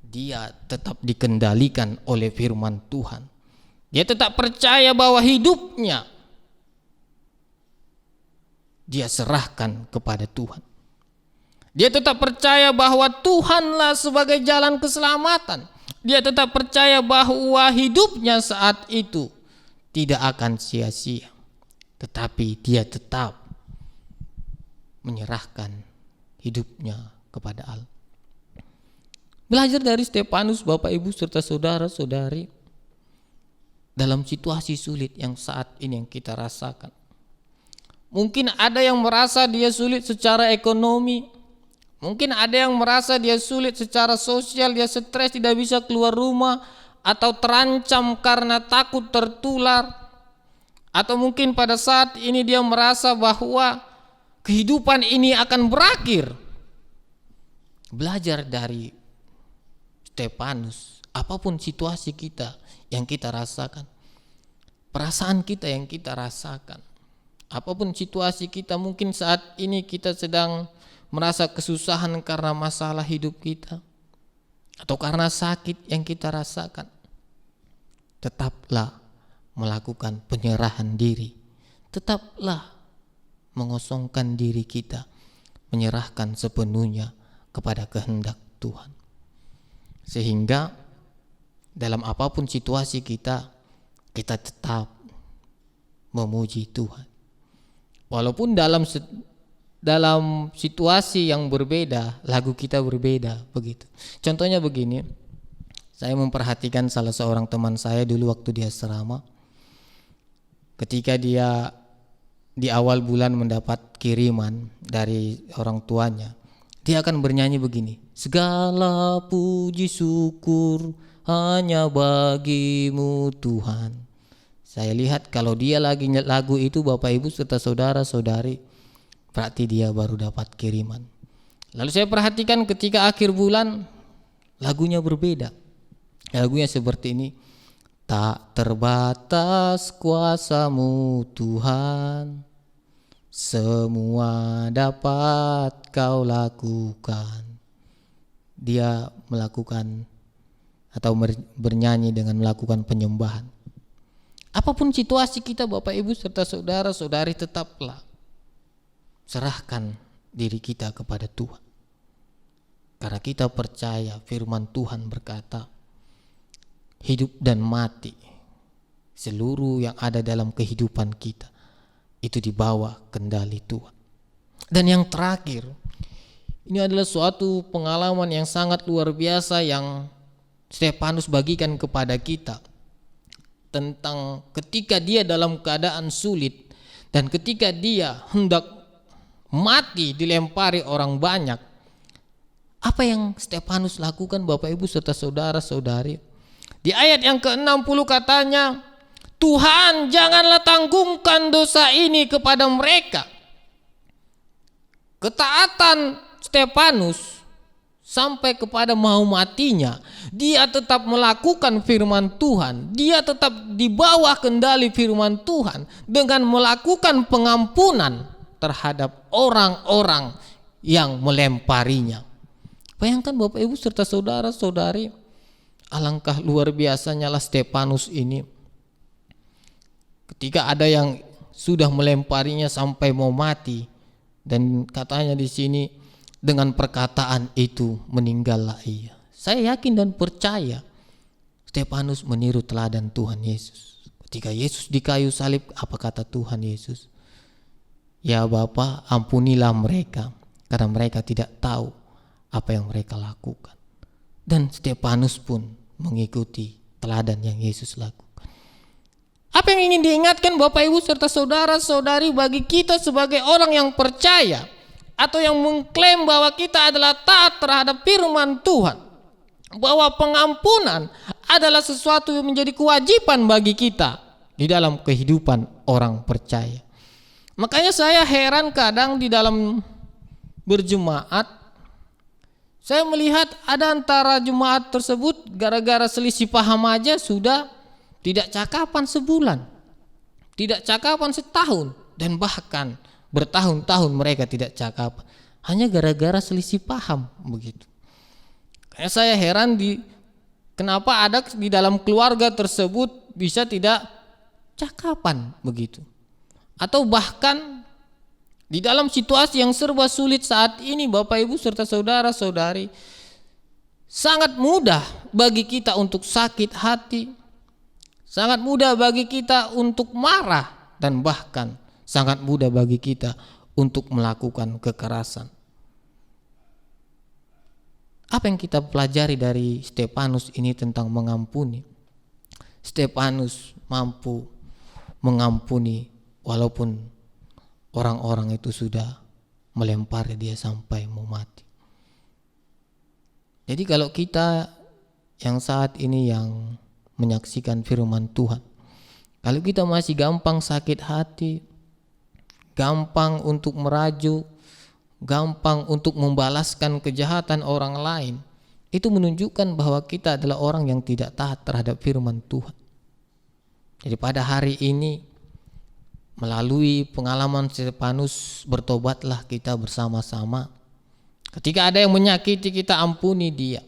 dia tetap dikendalikan oleh firman Tuhan. Dia tetap percaya bahwa hidupnya dia serahkan kepada Tuhan. Dia tetap percaya bahwa Tuhanlah sebagai jalan keselamatan. Dia tetap percaya bahwa hidupnya saat itu tidak akan sia-sia. Tetapi dia tetap menyerahkan hidupnya kepada Allah. Belajar dari Stefanus, Bapak Ibu serta saudara-saudari, dalam situasi sulit yang saat ini yang kita rasakan. Mungkin ada yang merasa dia sulit secara ekonomi. Mungkin ada yang merasa dia sulit secara sosial, dia stres, tidak bisa keluar rumah, atau terancam karena takut tertular. Atau mungkin pada saat ini dia merasa bahwa kehidupan ini akan berakhir. Belajar dari Stefanus, apapun situasi kita yang kita rasakan, perasaan kita yang kita rasakan, apapun situasi kita, mungkin saat ini kita sedang merasa kesusahan karena masalah hidup kita atau karena sakit yang kita rasakan, tetaplah melakukan penyerahan diri, tetaplah mengosongkan diri kita, menyerahkan sepenuhnya kepada kehendak Tuhan. Sehingga dalam apapun situasi kita tetap memuji Tuhan. Walaupun dalam situasi yang berbeda, lagu kita berbeda begitu. Contohnya begini, saya memperhatikan salah seorang teman saya dulu waktu dia asrama. Ketika dia di awal bulan mendapat kiriman dari orang tuanya, dia akan bernyanyi begini, segala puji syukur hanya bagimu Tuhan. Saya lihat kalau dia lagi lagu itu, Bapak Ibu serta saudara-saudari, berarti dia baru dapat kiriman. Lalu saya perhatikan ketika akhir bulan, lagunya berbeda. Lagunya seperti ini, tak terbatas kuasa-Mu Tuhan, semua dapat Kau lakukan. Dia melakukan atau bernyanyi dengan melakukan penyembahan. Apapun situasi kita, Bapak Ibu serta saudara-saudari, tetaplah serahkan diri kita kepada Tuhan. Karena kita percaya firman Tuhan berkata, hidup dan mati, seluruh yang ada dalam kehidupan kita itu di bawah kendali Tuhan. Dan yang terakhir, ini adalah suatu pengalaman yang sangat luar biasa yang Stefanus bagikan kepada kita, tentang ketika dia dalam keadaan sulit dan ketika dia hendak mati dilempari orang banyak. Apa yang Stefanus lakukan, Bapak Ibu serta saudara-saudari? Di ayat yang ke-60 katanya, Tuhan janganlah tanggungkan dosa ini kepada mereka. Ketaatan Stefanus sampai kepada mau matinya, dia tetap melakukan firman Tuhan, dia tetap di bawah kendali firman Tuhan dengan melakukan pengampunan terhadap orang-orang yang melemparinya. Bayangkan Bapak Ibu serta saudara-saudari, alangkah luar biasanya lah Stefanus ini. Ketika ada yang sudah melemparinya sampai mau mati, dan katanya di sini dengan perkataan itu meninggallah ia. Saya yakin dan percaya Stefanus meniru teladan Tuhan Yesus. Ketika Yesus di kayu salib, apa kata Tuhan Yesus? Ya Bapa, ampunilah mereka karena mereka tidak tahu apa yang mereka lakukan. Dan Stefanus pun mengikuti teladan yang Yesus lakukan. Apa yang ingin diingatkan Bapak Ibu serta saudara-saudari bagi kita sebagai orang yang percaya atau yang mengklaim bahwa kita adalah taat terhadap firman Tuhan, bahwa pengampunan adalah sesuatu yang menjadi kewajiban bagi kita di dalam kehidupan orang percaya. Makanya saya heran kadang di dalam berjemaat, saya melihat ada antara jemaat tersebut gara-gara selisih paham aja sudah tidak cakapan sebulan, tidak cakapan setahun, dan bahkan bertahun-tahun mereka tidak cakapan, hanya gara-gara selisih paham begitu. Kayak saya heran kenapa ada di dalam keluarga tersebut bisa tidak cakapan begitu, atau bahkan Di dalam situasi yang serba sulit saat ini, Bapak Ibu serta saudara-saudari, sangat mudah bagi kita untuk sakit hati, sangat mudah bagi kita untuk marah, dan bahkan sangat mudah bagi kita untuk melakukan kekerasan. Apa yang kita pelajari dari Stefanus ini tentang mengampuni? Stefanus mampu mengampuni walaupun orang-orang itu sudah melempari dia sampai mau mati. Jadi kalau kita yang saat ini yang menyaksikan firman Tuhan, kalau kita masih gampang sakit hati, gampang untuk merajuk, gampang untuk membalaskan kejahatan orang lain, itu menunjukkan bahwa kita adalah orang yang tidak taat terhadap firman Tuhan. Jadi pada hari ini, melalui pengalaman Stefanus, bertobatlah kita bersama-sama. Ketika ada yang menyakiti kita, ampuni dia.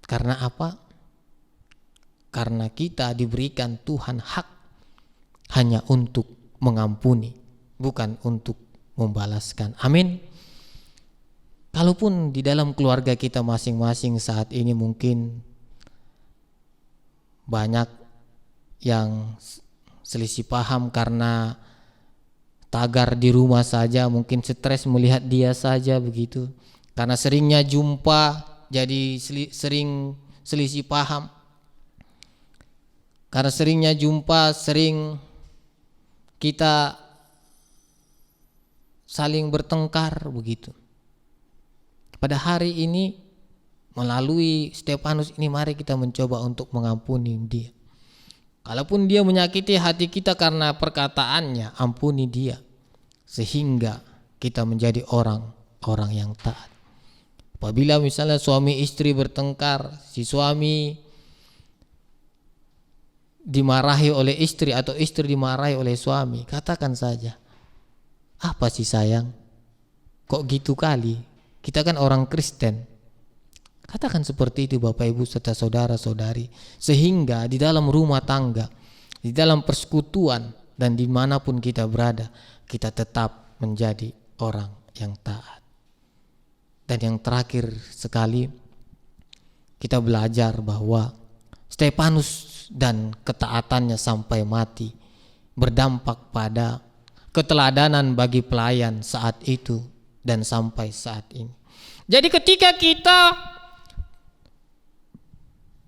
Karena apa? Karena kita diberikan Tuhan hak hanya untuk mengampuni, bukan untuk membalaskan. Amin. Kalaupun di dalam keluarga kita masing-masing saat ini mungkin banyak yang selisih paham karena tagar di rumah saja, mungkin stres melihat dia saja begitu. Karena seringnya jumpa jadi sering selisih paham. Karena seringnya jumpa, sering kita saling bertengkar begitu. Pada hari ini melalui Stefanus ini, mari kita mencoba untuk mengampuni dia. Kalaupun dia menyakiti hati kita karena perkataannya, ampuni dia, sehingga kita menjadi orang-orang yang taat. Apabila misalnya suami istri bertengkar, si suami dimarahi oleh istri atau istri dimarahi oleh suami, katakan saja, apa sih sayang, kok gitu kali, kita kan orang Kristen. Katakan seperti itu Bapak Ibu serta saudara-saudari, sehingga di dalam rumah tangga, di dalam persekutuan, dan dimanapun kita berada, kita tetap menjadi orang yang taat. Dan yang terakhir sekali, kita belajar bahwa Stefanus dan ketaatannya sampai mati berdampak pada keteladanan bagi pelayan saat itu dan sampai saat ini. Jadi ketika kita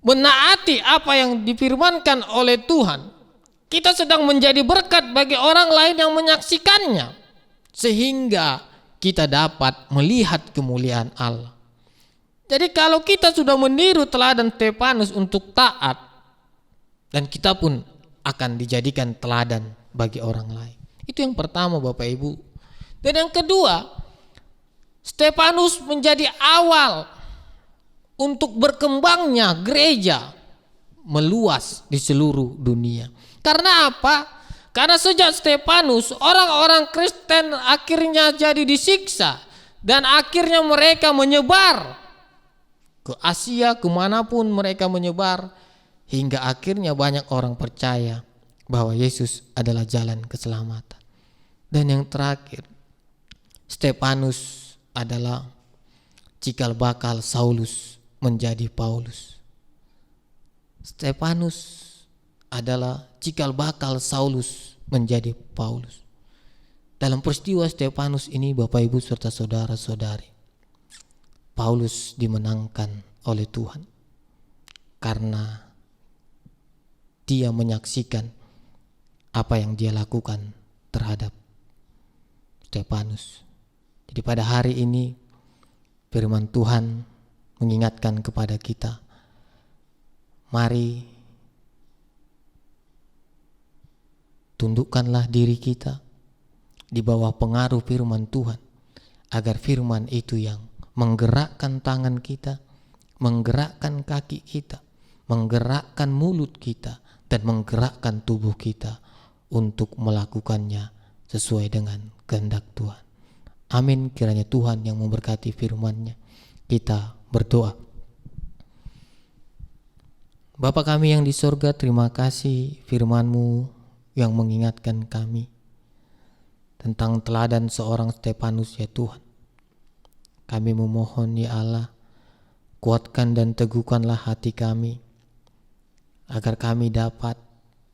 menaati apa yang difirmankan oleh Tuhan, kita sedang menjadi berkat bagi orang lain yang menyaksikannya, sehingga kita dapat melihat kemuliaan Allah. Jadi kalau kita sudah meniru teladan Stefanus untuk taat, dan kita pun akan dijadikan teladan bagi orang lain. Itu yang pertama Bapak Ibu. Dan yang kedua, Stefanus menjadi awal untuk berkembangnya gereja meluas di seluruh dunia. Karena apa? Karena sejak Stefanus, orang-orang Kristen akhirnya jadi disiksa, dan akhirnya mereka menyebar ke Asia, kemanapun mereka menyebar, hingga akhirnya banyak orang percaya bahwa Yesus adalah jalan keselamatan. Dan yang terakhir, Stefanus adalah cikal bakal Saulus menjadi Paulus. Stefanus adalah cikal bakal Saulus menjadi Paulus. Dalam peristiwa Stefanus ini Bapak Ibu serta saudara-saudari, Paulus dimenangkan oleh Tuhan karena dia menyaksikan apa yang dia lakukan terhadap Stefanus. Jadi pada hari ini firman Tuhan mengingatkan kepada kita, mari tundukkanlah diri kita di bawah pengaruh firman Tuhan, agar firman itu yang menggerakkan tangan kita, menggerakkan kaki kita, menggerakkan mulut kita, dan menggerakkan tubuh kita untuk melakukannya sesuai dengan kehendak Tuhan. Amin. Kiranya Tuhan yang memberkati firman-Nya. Kita berdoa. Bapa kami yang di sorga, terima kasih firman-Mu yang mengingatkan kami tentang teladan seorang Stefanus ya Tuhan. Kami memohon ya Allah, kuatkan dan teguhkanlah hati kami, agar kami dapat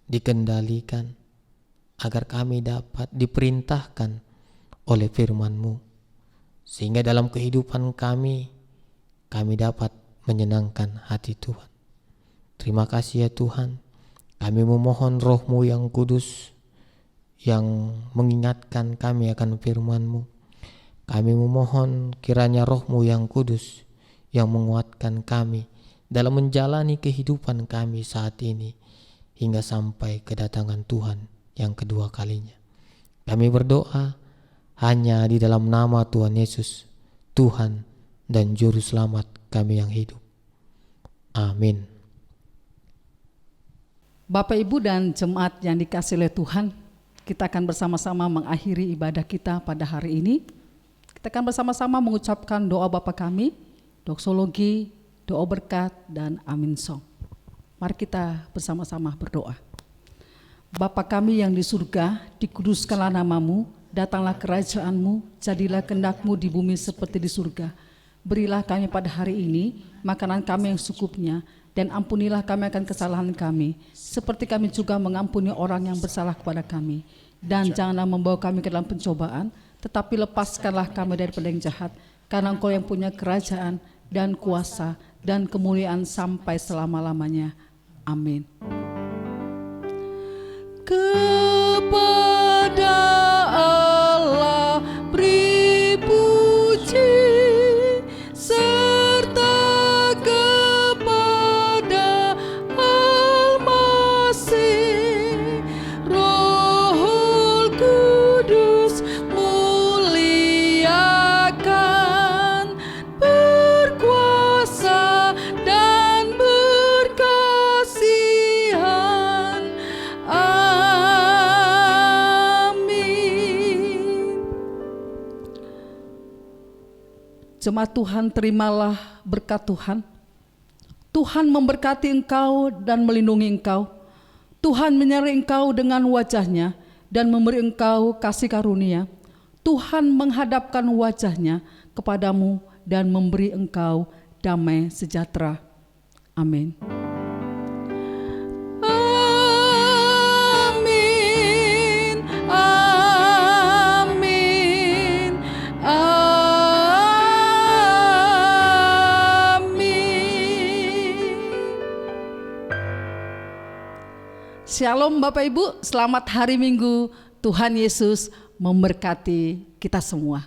dikendalikan, agar kami dapat diperintahkan oleh firman-Mu, sehingga dalam kehidupan kami dapat menyenangkan hati Tuhan. Terima kasih ya Tuhan. Kami memohon Roh-Mu yang kudus yang mengingatkan kami akan firman-Mu. Kami memohon kiranya Roh-Mu yang kudus yang menguatkan kami dalam menjalani kehidupan kami saat ini hingga sampai kedatangan Tuhan yang kedua kalinya. Kami berdoa hanya di dalam nama Tuhan Yesus, Tuhan dan Juru Selamat kami yang hidup. Amin. Bapak, Ibu, dan jemaat yang dikasihi oleh Tuhan, kita akan bersama-sama mengakhiri ibadah kita pada hari ini. Kita akan bersama-sama mengucapkan doa Bapa kami, doksologi, doa berkat, dan amin song. Mari kita bersama-sama berdoa. Bapa kami yang di surga, dikuduskanlah nama-Mu, datanglah kerajaan-Mu, jadilah kehendak-Mu di bumi seperti di surga. Berilah kami pada hari ini makanan kami yang secukupnya, dan ampunilah kami akan kesalahan kami, seperti kami juga mengampuni orang yang bersalah kepada kami. Dan janganlah membawa kami ke dalam pencobaan, tetapi lepaskanlah kami daripada yang jahat, karena Engkau yang punya kerajaan dan kuasa dan kemuliaan sampai selama-lamanya. Amin. Kepada Allah beri puji, serta kepada Al-Masih, Rohul Kudus muliakan, berkuasa dan berkasihan. Amin. Jemaat Tuhan, terimalah berkat Tuhan. Tuhan memberkati engkau dan melindungi engkau. Tuhan menyertai engkau dengan wajah-Nya dan memberi engkau kasih karunia. Tuhan menghadapkan wajah-Nya kepadamu dan memberi engkau damai sejahtera. Amin. Amin. Amin. Amin. Shalom Bapak Ibu, selamat hari Minggu. Tuhan Yesus memberkati kita semua.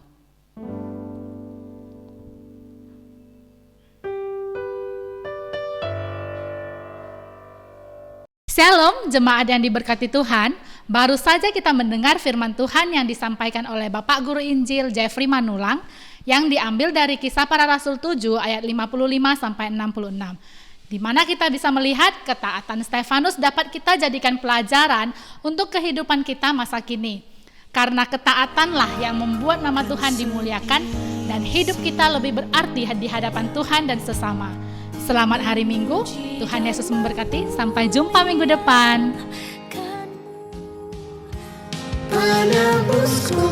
Shalom jemaat yang diberkati Tuhan. Baru saja kita mendengar firman Tuhan yang disampaikan oleh Bapak Guru Injil Jeffrey Manulang yang diambil dari Kisah Para Rasul 7 ayat 55 sampai 66. Di mana kita bisa melihat ketaatan Stefanus dapat kita jadikan pelajaran untuk kehidupan kita masa kini. Karena ketaatanlah yang membuat nama Tuhan dimuliakan dan hidup kita lebih berarti di hadapan Tuhan dan sesama. Selamat hari Minggu, Tuhan Yesus memberkati. Sampai jumpa minggu depan. Penebusku